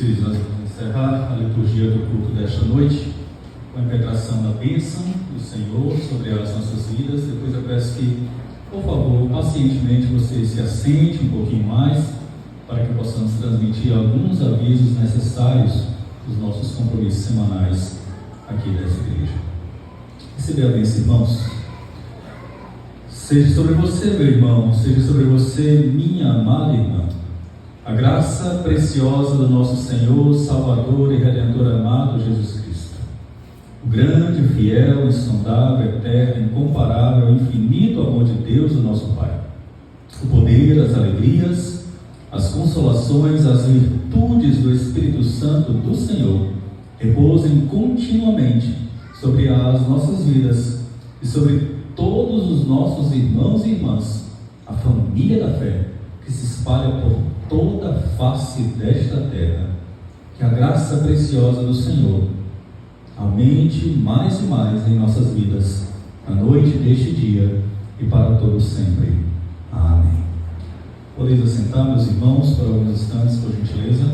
Queridos, nós vamos encerrar a liturgia do culto desta noite com a impetração da bênção do Senhor sobre as nossas vidas. Depois eu peço que, por favor, pacientemente você se assente um pouquinho mais para que possamos transmitir alguns avisos necessários dos nossos compromissos semanais aqui dessa igreja. Receber a bênção, irmãos. Seja sobre você, meu irmão, seja sobre você, minha amada irmã, a graça preciosa do nosso Senhor, Salvador e Redentor amado Jesus Cristo, o grande, fiel, insondável, eterno, incomparável, infinito amor de Deus, o nosso Pai, o poder, as alegrias, as consolações, as virtudes do Espírito Santo do Senhor repousem continuamente sobre as nossas vidas e sobre todos os nossos irmãos e irmãs, a família da fé que se espalha por toda a face desta terra. Que a graça preciosa do Senhor aumente mais e mais em nossas vidas, na noite deste dia e para todos sempre. Amém. Podeis assentar, meus irmãos, por alguns instantes, por gentileza.